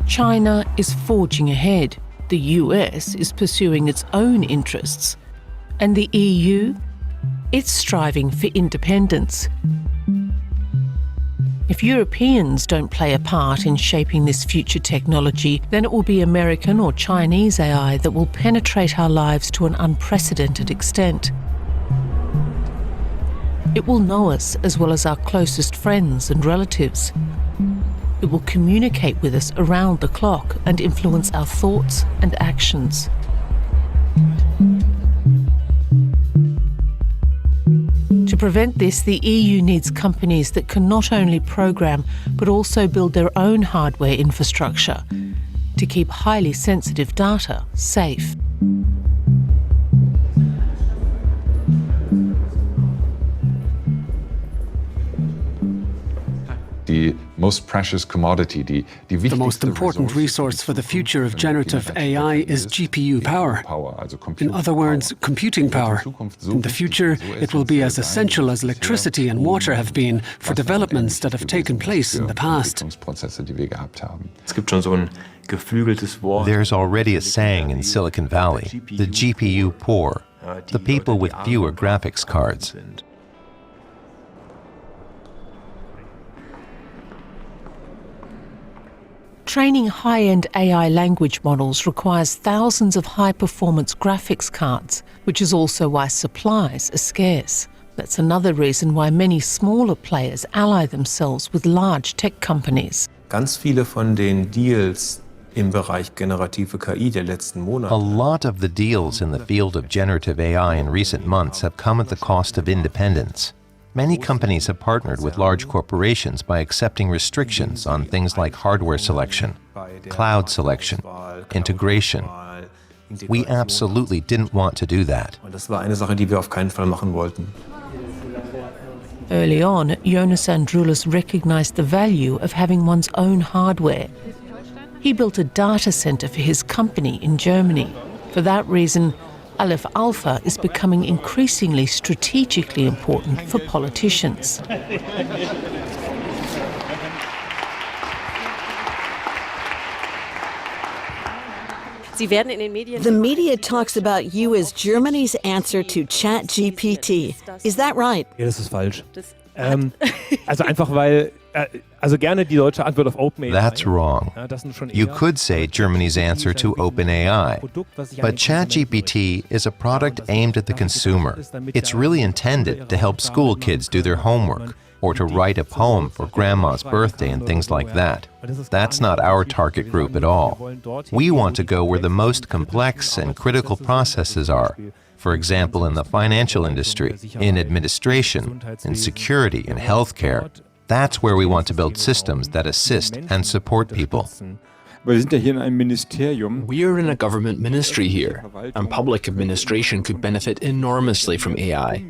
China is forging ahead. The US is pursuing its own interests. And the EU? It's striving for independence. If Europeans don't play a part in shaping this future technology, then it will be American or Chinese AI that will penetrate our lives to an unprecedented extent. It will know us as well as our closest friends and relatives. It will communicate with us around the clock and influence our thoughts and actions. To prevent this, the EU needs companies that can not only program, but also build their own hardware infrastructure to keep highly sensitive data safe. The most precious commodity, the most important resource for the future of generative AI is GPU power. In other words, computing power. In the future, it will be as essential as electricity and water have been for developments that have taken place in the past. There's already a saying in Silicon Valley, the GPU poor, the people with fewer graphics cards. Training high-end AI language models requires thousands of high-performance graphics cards, which is also why supplies are scarce. That's another reason why many smaller players ally themselves with large tech companies. Ganz viele von den Deals im Bereich generative KI der letzten Monate. A lot of the deals in the field of generative AI in recent months have come at the cost of independence. Many companies have partnered with large corporations by accepting restrictions on things like hardware selection, cloud selection, integration. We absolutely didn't want to do that. Das war eine Sache, die wir auf keinen Fall machen wollten. Early on, Jonas Androulis recognized the value of having one's own hardware. He built a data center for his company in Germany. For that reason, Aleph Alpha is becoming increasingly strategically important for politicians. The media talks about you as Germany's answer to ChatGPT. Is that right? Ja, das ist falsch. Also einfach weil, also gerne die deutsche Antwort auf OpenAI. That's wrong. You could say Germany's answer to OpenAI, but ChatGPT is a product aimed at the consumer. It's really intended to help school kids do their homework, or to write a poem for grandma's birthday and things like that. That's not our target group at all. We want to go where the most complex and critical processes are. For example, in the financial industry, in administration, in security, in healthcare. That's where we want to build systems that assist and support people. Wir sind ja hier in einem Ministerium. We are in a government ministry here, and public administration could benefit enormously from AI.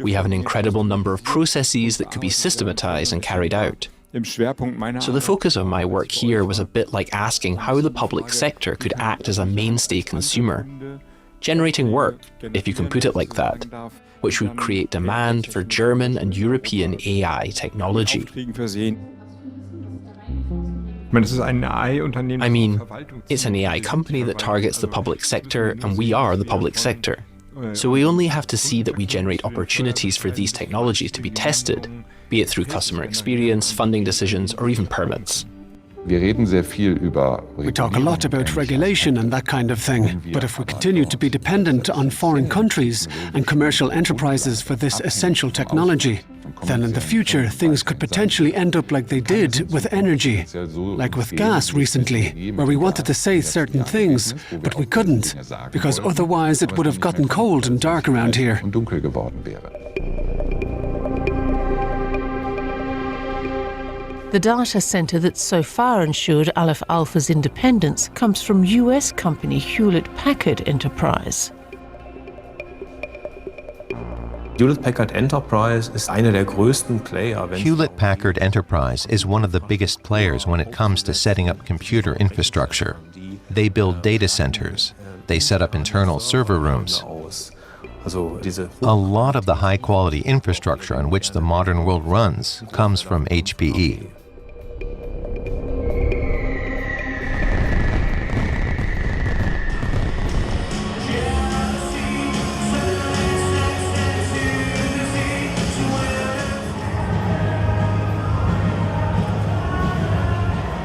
We have an incredible number of processes that could be systematized and carried out. So the focus of my work here was a bit like asking how the public sector could act as a mainstay consumer, generating work, if you can put it like that, which would create demand for German and European AI technology. I mean, it's an AI company that targets the public sector, and we are the public sector. So we only have to see that we generate opportunities for these technologies to be tested, be it through customer experience, funding decisions, or even permits. We talk a lot about regulation and that kind of thing, but if we continue to be dependent on foreign countries and commercial enterprises for this essential technology, then in the future things could potentially end up like they did with energy, like with gas recently, where we wanted to say certain things, but we couldn't, because otherwise it would have gotten cold and dark around here. The data center that so far ensured Aleph Alpha's independence comes from US company Hewlett-Packard Enterprise. Hewlett-Packard Enterprise is einer der größten Player. Hewlett-Packard Enterprise is one of the biggest players when it comes to setting up computer infrastructure. They build data centers. They set up internal server rooms. A lot of the high-quality infrastructure on which the modern world runs comes from HPE.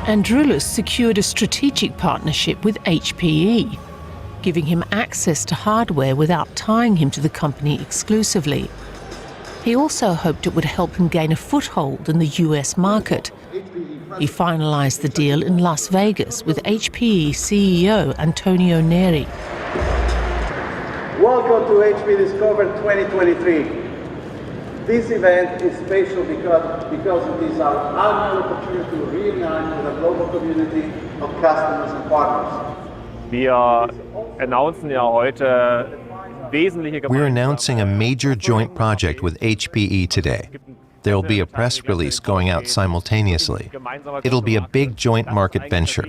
Androulis secured a strategic partnership with HPE, giving him access to hardware without tying him to the company exclusively. He also hoped it would help him gain a foothold in the US market. He finalized the deal in Las Vegas with HPE CEO Antonio Neri. Welcome to HP Discover 2023. This event is special because it is our annual opportunity to reunite with a global community of customers and partners. We're announcing a major joint project with HPE today. There'll be a press release going out simultaneously. It'll be a big joint market venture.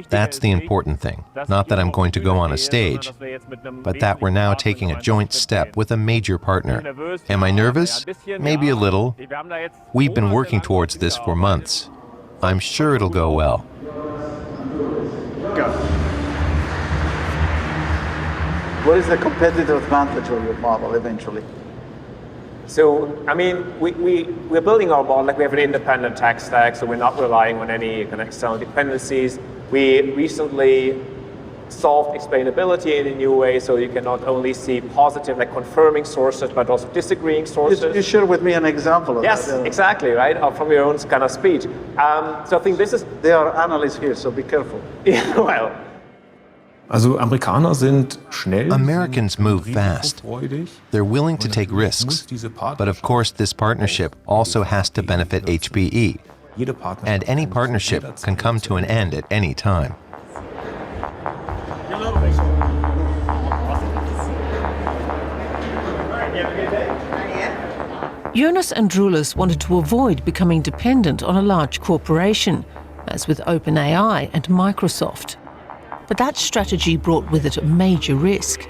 That's the important thing. Not that I'm going to go on a stage, but that we're now taking a joint step with a major partner. Am I nervous? Maybe a little. We've been working towards this for months. I'm sure it'll go well. What is the competitive advantage of your model eventually? So, I mean, we're building our model like we have an independent tech stack, so we're not relying on any kind of external dependencies. We recently solved explainability in a new way, so you can not only see positive, like confirming sources, but also disagreeing sources. You share with me an example of that. Yes, exactly, right, from your own kind of speech. So I think this is... There are analysts here, so be careful. Yeah, well... Americans move fast. They're willing to take risks. But of course, this partnership also has to benefit HPE. And any partnership can come to an end at any time. Jonas Androulis wanted to avoid becoming dependent on a large corporation, as with OpenAI and Microsoft. But that strategy brought with it a major risk.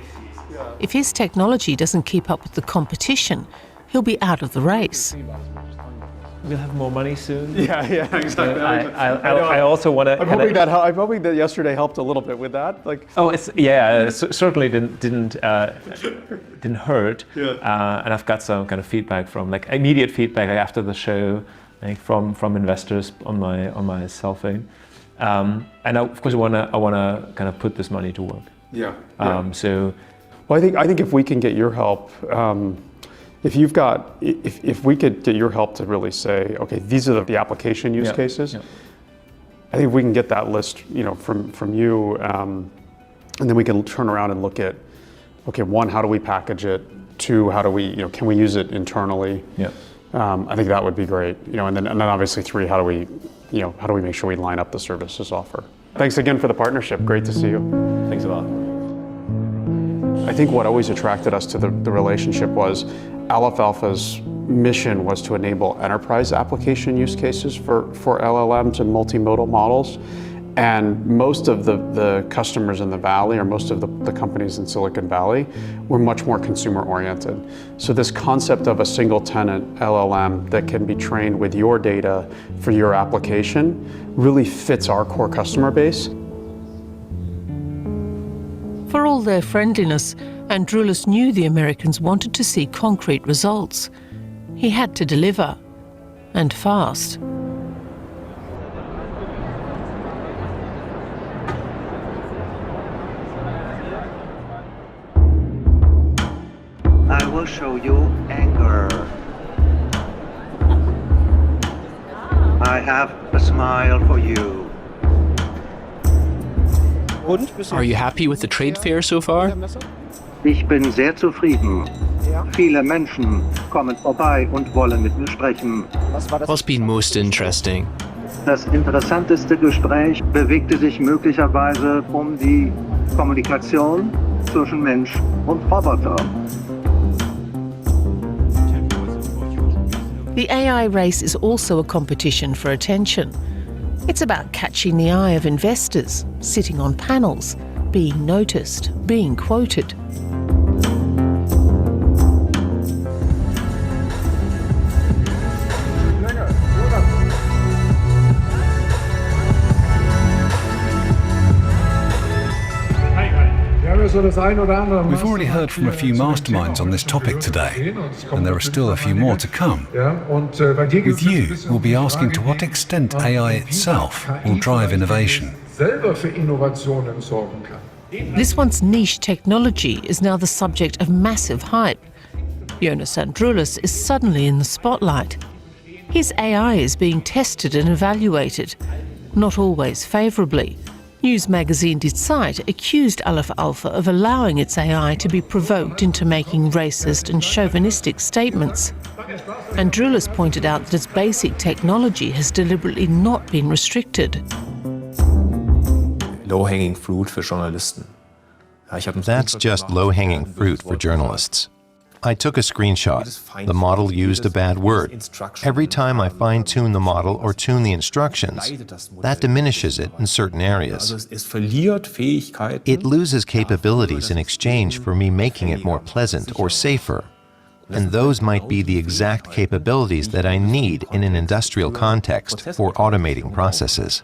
If his technology doesn't keep up with the competition, he'll be out of the race. we'll have more money soon. Yeah, exactly. I also want to. I'm hoping that yesterday helped a little bit with that. Like, certainly didn't hurt. Yeah. And I've got some kind of feedback from immediate feedback after the show, from investors on my cell phone. And of course I wanna kind of put this money to work. Yeah. Well, I think if we can get your help, if we could get your help to really say, okay, these are the application use cases. I think if we can get that list, from you, and then we can turn around and look at, okay, one, how do we package it? Two, how do we, can we use it internally? Yeah. I think that would be great, and then obviously three, how do we make sure we line up the services offer? Thanks again for the partnership. Great to see you. Thanks a lot. I think what always attracted us to the relationship was Aleph Alpha's mission was to enable enterprise application use cases for LLMs and multimodal models. And most of the customers in the Valley, or most of the companies in Silicon Valley, were much more consumer oriented. So this concept of a single tenant LLM that can be trained with your data for your application really fits our core customer base. For all their friendliness, Androulis knew the Americans wanted to see concrete results. He had to deliver, and fast. I will show you anger. I have a smile for you. Are you happy with the trade fair so far? Ich bin sehr zufrieden. Viele Menschen kommen vorbei und wollen mit mir sprechen. What's been most interesting? Das interessanteste Gespräch bewegte sich möglicherweise um die Kommunikation zwischen Mensch und Roboter. The AI race is also a competition for attention. It's about catching the eye of investors, sitting on panels, being noticed, being quoted. We've already heard from a few masterminds on this topic today, and there are still a few more to come. With you, we'll be asking to what extent AI itself will drive innovation. This once niche technology is now the subject of massive hype. Jonas Androulis is suddenly in the spotlight. His AI is being tested and evaluated, not always favourably. News magazine Die Zeit accused Aleph Alpha of allowing its AI to be provoked into making racist and chauvinistic statements. Androulis pointed out that its basic technology has deliberately not been restricted. Low-hanging fruit for Journalisten. That's just low-hanging fruit for journalists. I took a screenshot. The model used a bad word. Every time I fine-tune the model or tune the instructions, that diminishes it in certain areas. It loses capabilities in exchange for me making it more pleasant or safer. And those might be the exact capabilities that I need in an industrial context for automating processes.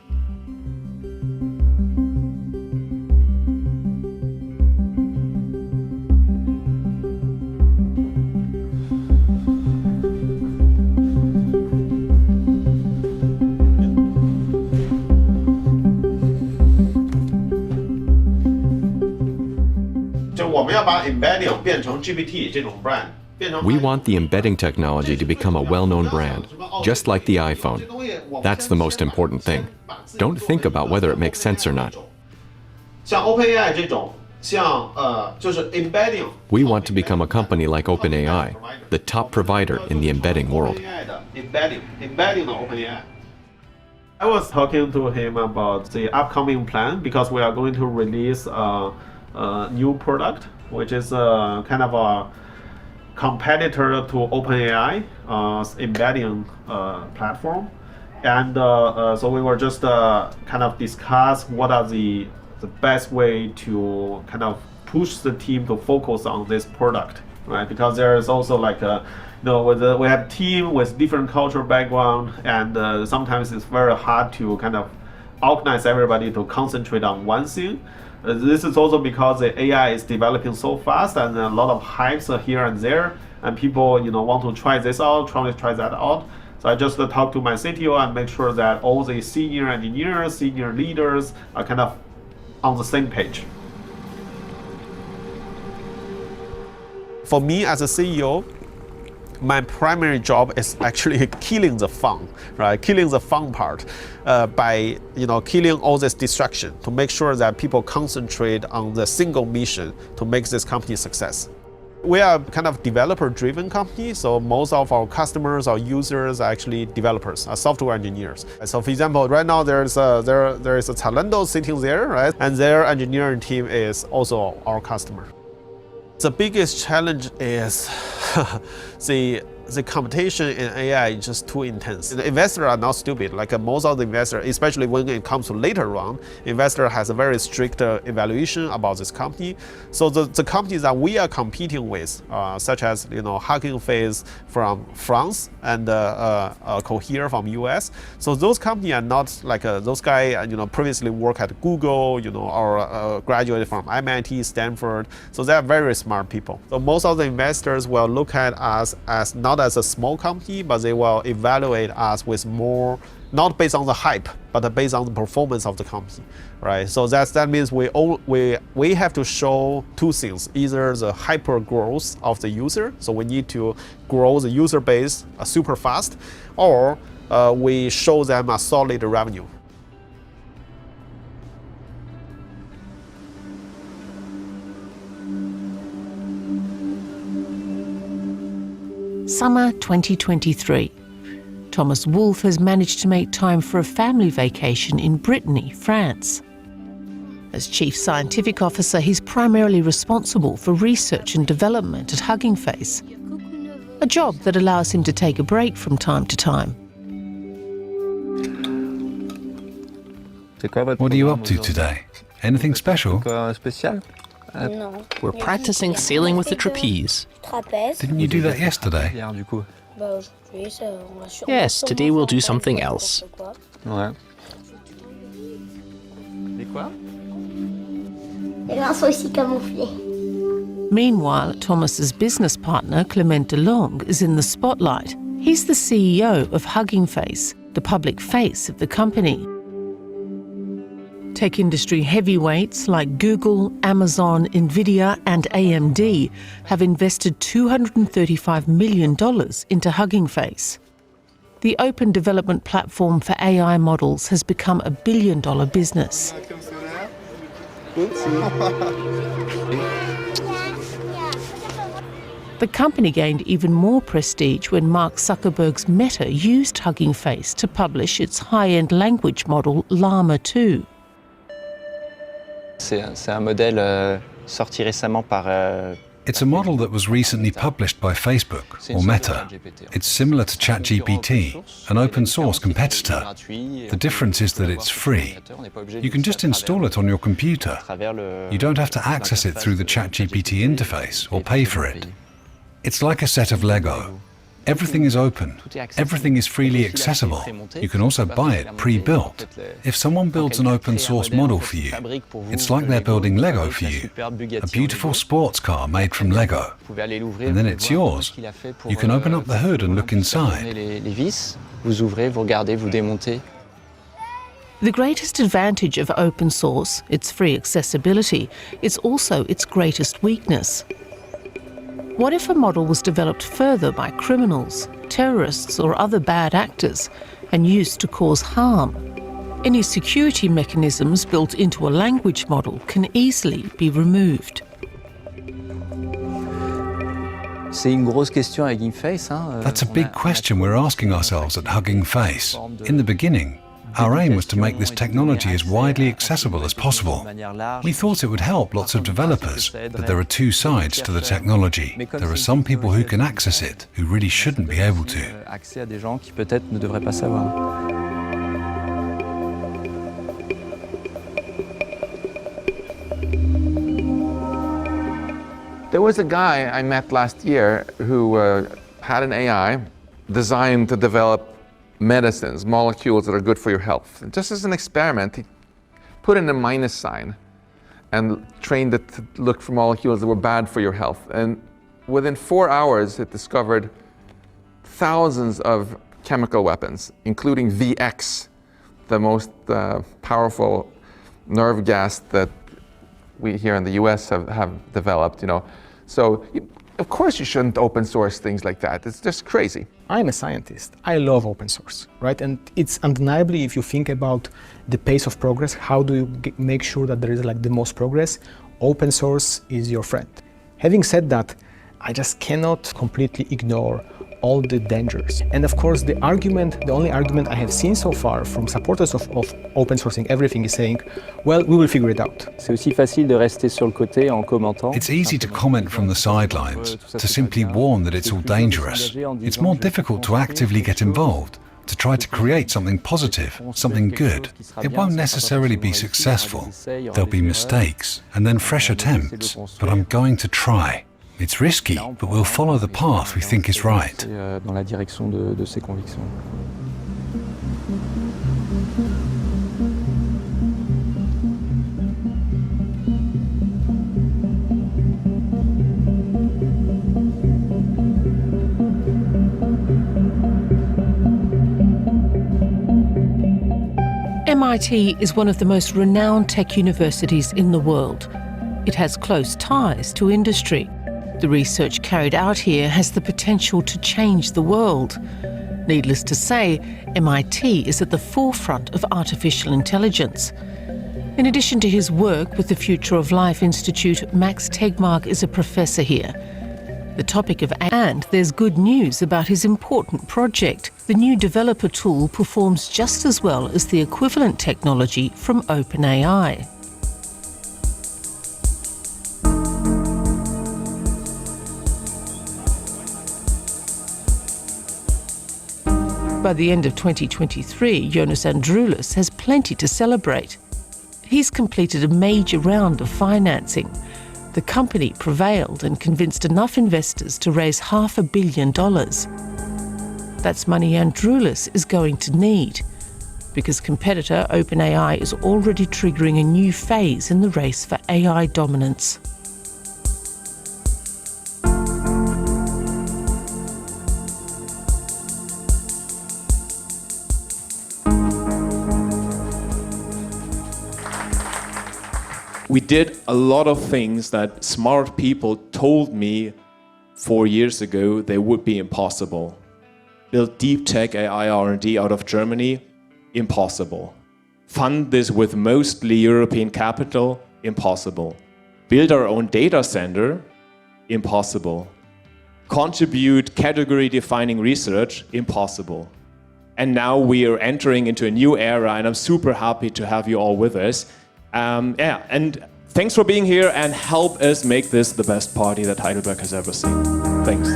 We want the embedding technology to become a well-known brand, just like the iPhone. That's the most important thing. Don't think about whether it makes sense or not. We want to become a company like OpenAI, the top provider in the embedding world. I was talking to him about the upcoming plan because we are going to release a new product, which is kind of a competitor to OpenAI embedding platform. And so we were just kind of discuss what are the best way to kind of push the team to focus on this product, right? Because there is also like we have team with different cultural background, and sometimes it's very hard to kind of organize everybody to concentrate on one thing. This is also because the AI is developing so fast, and a lot of hypes are here and there, and people want to try this out, try that out. So I just talk to my CTO and make sure that all the senior engineers, senior leaders are kind of on the same page. For me as a CEO, my primary job is actually killing the fun, right? Killing the fun part by killing all this distraction to make sure that people concentrate on the single mission to make this company a success. We are kind of developer-driven company, so most of our customers, our users are actually developers, are software engineers. So for example, right now there is a Zalando sitting there, right? And their engineering team is also our customer. The biggest challenge is the competition in AI is just too intense. The investors are not stupid. Like most of the investors, especially when it comes to later round, investor has a very strict evaluation about this company. So the companies that we are competing with, such as Hugging Face from France and Cohere from US. So those companies are not like those guys previously worked at Google, or graduated from MIT, Stanford. So they are very smart people. So most of the investors will look at us as not as a small company, but they will evaluate us with more, not based on the hype, but based on the performance of the company, right? So that means we have to show two things: either the hyper growth of the user, so we need to grow the user base super fast, or we show them a solid revenue. Summer 2023. Thomas Wolff has managed to make time for a family vacation in Brittany, France. As Chief Scientific Officer, he's primarily responsible for research and development at Hugging Face, a job that allows him to take a break from time to time. What are you up to today? Anything special? We're practicing sailing with the trapeze. Didn't you do that yesterday? Yes, today we'll do something else. Meanwhile, Thomas's business partner, Clement DeLong, is in the spotlight. He's the CEO of Hugging Face, the public face of the company. Tech industry heavyweights like Google, Amazon, Nvidia and AMD have invested $235 million into Hugging Face. The open development platform for AI models has become a billion-dollar business. The company gained even more prestige when Mark Zuckerberg's Meta used Hugging Face to publish its high-end language model Llama 2. It's a model that was recently published by Facebook, or Meta. It's similar to ChatGPT, an open source competitor. The difference is that it's free. You can just install it on your computer. You don't have to access it through the ChatGPT interface or pay for it. It's like a set of Lego. Everything is open. Everything is freely accessible. You can also buy it pre-built. If someone builds an open source model for you, it's like they're building Lego for you. A beautiful sports car made from Lego. And then it's yours. You can open up the hood and look inside. The greatest advantage of open source, its free accessibility, is also its greatest weakness. What if a model was developed further by criminals, terrorists or other bad actors and used to cause harm? Any security mechanisms built into a language model can easily be removed. That's a big question we're asking ourselves at Hugging Face. In the beginning, our aim was to make this technology as widely accessible as possible. We thought it would help lots of developers, but there are two sides to the technology. There are some people who can access it, who really shouldn't be able to. There was a guy I met last year who had an AI designed to develop medicines, molecules that are good for your health. And just as an experiment, he put in a minus sign and trained it to look for molecules that were bad for your health. And within 4 hours, it discovered thousands of chemical weapons, including VX, the most powerful nerve gas that we here in the US have developed, So of course you shouldn't open source things like that. It's just crazy. I'm a scientist. I love open source, right? And it's undeniably, if you think about the pace of progress, how do you make sure that there is the most progress? Open source is your friend. Having said that, I just cannot completely ignore all the dangers. And of course, the only argument I have seen so far from supporters of open sourcing everything is saying, well, we will figure it out. It's easy to comment from the sidelines, to simply warn that it's all dangerous. It's more difficult to actively get involved, to try to create something positive, something good. It won't necessarily be successful. There'll be mistakes, and then fresh attempts, but I'm going to try. It's risky, but we'll follow the path we think is right. MIT is one of the most renowned tech universities in the world. It has close ties to industry. The research carried out here has the potential to change the world. Needless to say, MIT is at the forefront of artificial intelligence. In addition to his work with the Future of Life Institute, Max Tegmark is a professor here. The topic of and there's good news about his important project. The new developer tool performs just as well as the equivalent technology from OpenAI. By the end of 2023, Jonas Androulis has plenty to celebrate. He's completed a major round of financing. The company prevailed and convinced enough investors to raise $500 million. That's money Androulis is going to need, because competitor OpenAI is already triggering a new phase in the race for AI dominance. We did a lot of things that smart people told me 4 years ago they would be impossible. Build deep tech AI R&D out of Germany, impossible. Fund this with mostly European capital, impossible. Build our own data center, impossible. Contribute category-defining research, impossible. And now we are entering into a new era, and I'm super happy to have you all with us. And thanks for being here and help us make this the best party that Heidelberg has ever seen. Thanks.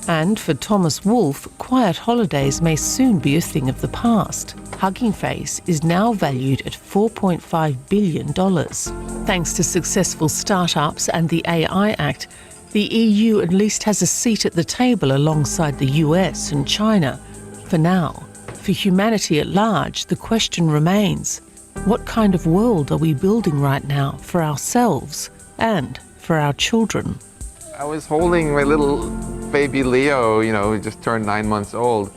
And for Thomas Wolfe, quiet holidays may soon be a thing of the past. Hugging Face is now valued at $4.5 billion. Thanks to successful startups and the AI Act, the EU at least has a seat at the table alongside the US and China. For now, for humanity at large, the question remains, what kind of world are we building right now for ourselves and for our children? I was holding my little baby Leo, he just turned 9 months old,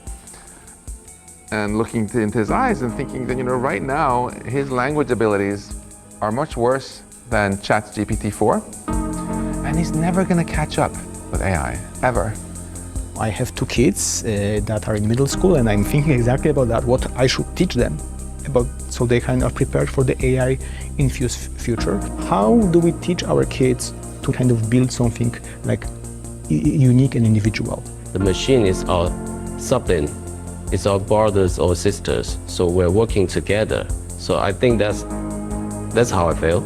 and looking into his eyes and thinking that, right now, his language abilities are much worse than ChatGPT 4. And he's never going to catch up with AI, ever. I have 2 kids that are in middle school, and I'm thinking exactly about that, what I should teach them about, so they kind of prepare for the AI-infused future. How do we teach our kids to kind of build something like unique and individual? The machine is our sibling, it's our brothers or sisters, so we're working together. So I think that's how I feel.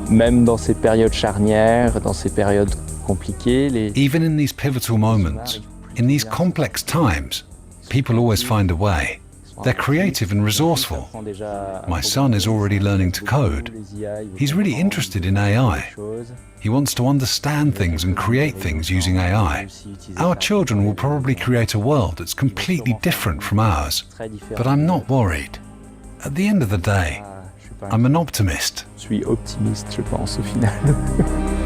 Même dans ces périodes charnières, dans ces périodes compliquées, Even in these pivotal moments, In these complex times, people always find a way. They're creative and resourceful. My son is already learning to code. He's really interested in AI. He wants to understand things and create things using AI. Our children will probably create a world that's completely different from ours. But I'm not worried. At the end of the day, I'm an optimist. Je suis optimiste, je pense, au final.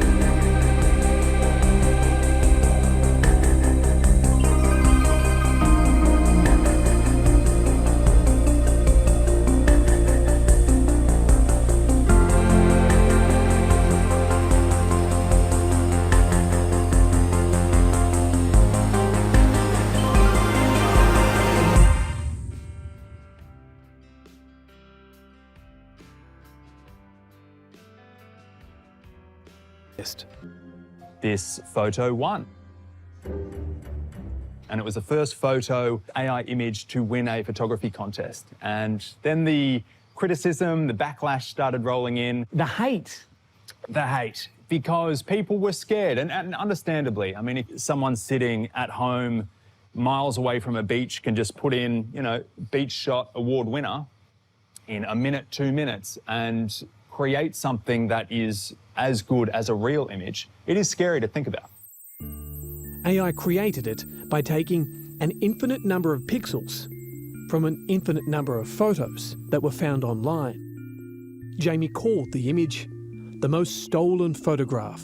This photo won. And it was the first photo AI image to win a photography contest. And then the criticism, the backlash started rolling in. The hate, because people were scared, and understandably. I mean, if someone's sitting at home miles away from a beach can just put in, you know, beach shot award winner in a minute, 2 minutes, and create something that is as good as a real image, it is scary to think about. AI created it by taking an infinite number of pixels from an infinite number of photos that were found online. Jamie called the image the most stolen photograph.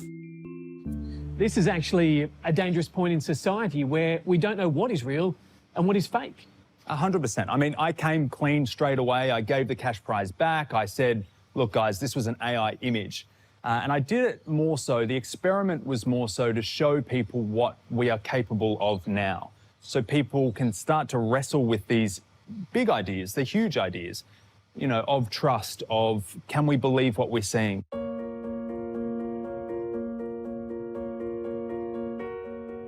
This is actually a dangerous point in society where we don't know what is real and what is fake. 100%. I mean, I came clean straight away. I gave the cash prize back. I said, look, guys, this was an AI image. And I did it more so, the experiment was more so to show people what we are capable of now. So people can start to wrestle with these big ideas, the huge ideas, you know, of trust, of can we believe what we're seeing?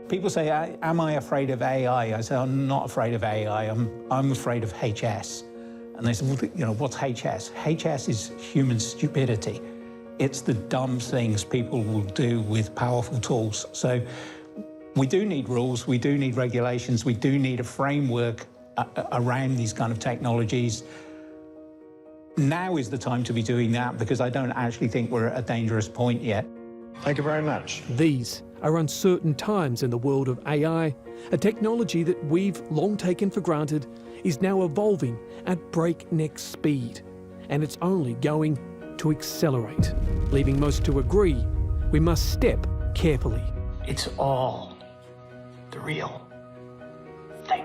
People say, am I afraid of AI? I say, I'm not afraid of AI, I'm afraid of HS. And they say, well, you know, what's HS? HS is human stupidity. It's the dumb things people will do with powerful tools. So we do need rules, we do need regulations, we do need a framework around these kind of technologies. Now is the time to be doing that because I don't actually think we're at a dangerous point yet. Thank you very much. These are uncertain times in the world of AI, a technology that we've long taken for granted is now evolving at breakneck speed, and it's only going to accelerate, leaving most to agree we must step carefully. It's all the real thing.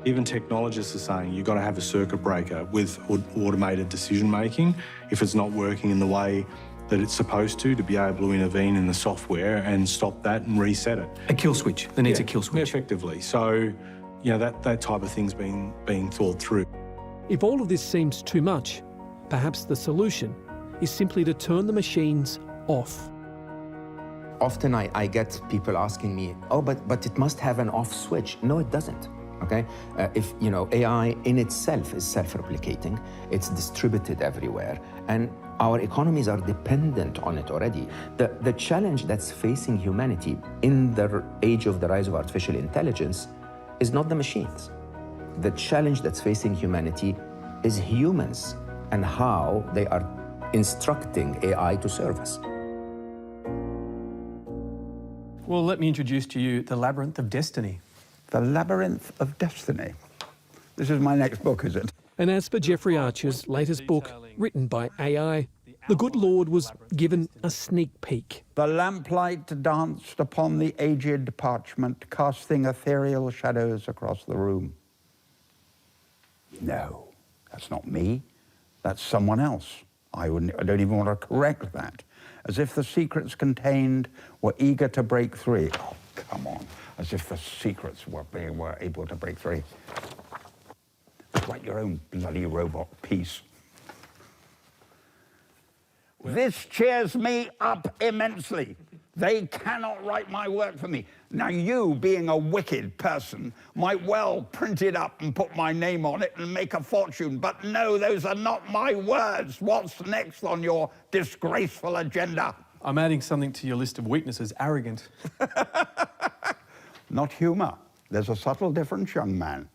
Even technologists are saying you've got to have a circuit breaker with automated decision making if it's not working in the way that it's supposed to be able to intervene in the software and stop that and reset it. A kill switch. There needs a kill switch. Effectively. So, you know, that type of thing's being thought through. If all of this seems too much, perhaps the solution is simply to turn the machines off. Often I get people asking me, oh, but it must have an off switch. No, it doesn't, okay? If, you know, AI in itself is self-replicating, it's distributed everywhere, and our economies are dependent on it already. The challenge that's facing humanity in the age of the rise of artificial intelligence is not the machines. The challenge that's facing humanity is humans and how they are instructing AI to serve us. Well, let me introduce to you The Labyrinth of Destiny. The Labyrinth of Destiny. This is my next book, is it? And as for Jeffrey Archer's latest book, written by AI, the good Lord was given a sneak peek. The lamplight danced upon the aged parchment, casting ethereal shadows across the room. No, that's not me. That's someone else. I don't even want to correct that. As if the secrets contained were eager to break free. Oh, come on. As if the secrets were able to break free. Write your own bloody robot piece. This cheers me up immensely. They cannot write my work for me. Now you, being a wicked person, might well print it up and put my name on it and make a fortune. But no, those are not my words. What's next on your disgraceful agenda? I'm adding something to your list of weaknesses, arrogant. Not humor. There's a subtle difference, young man.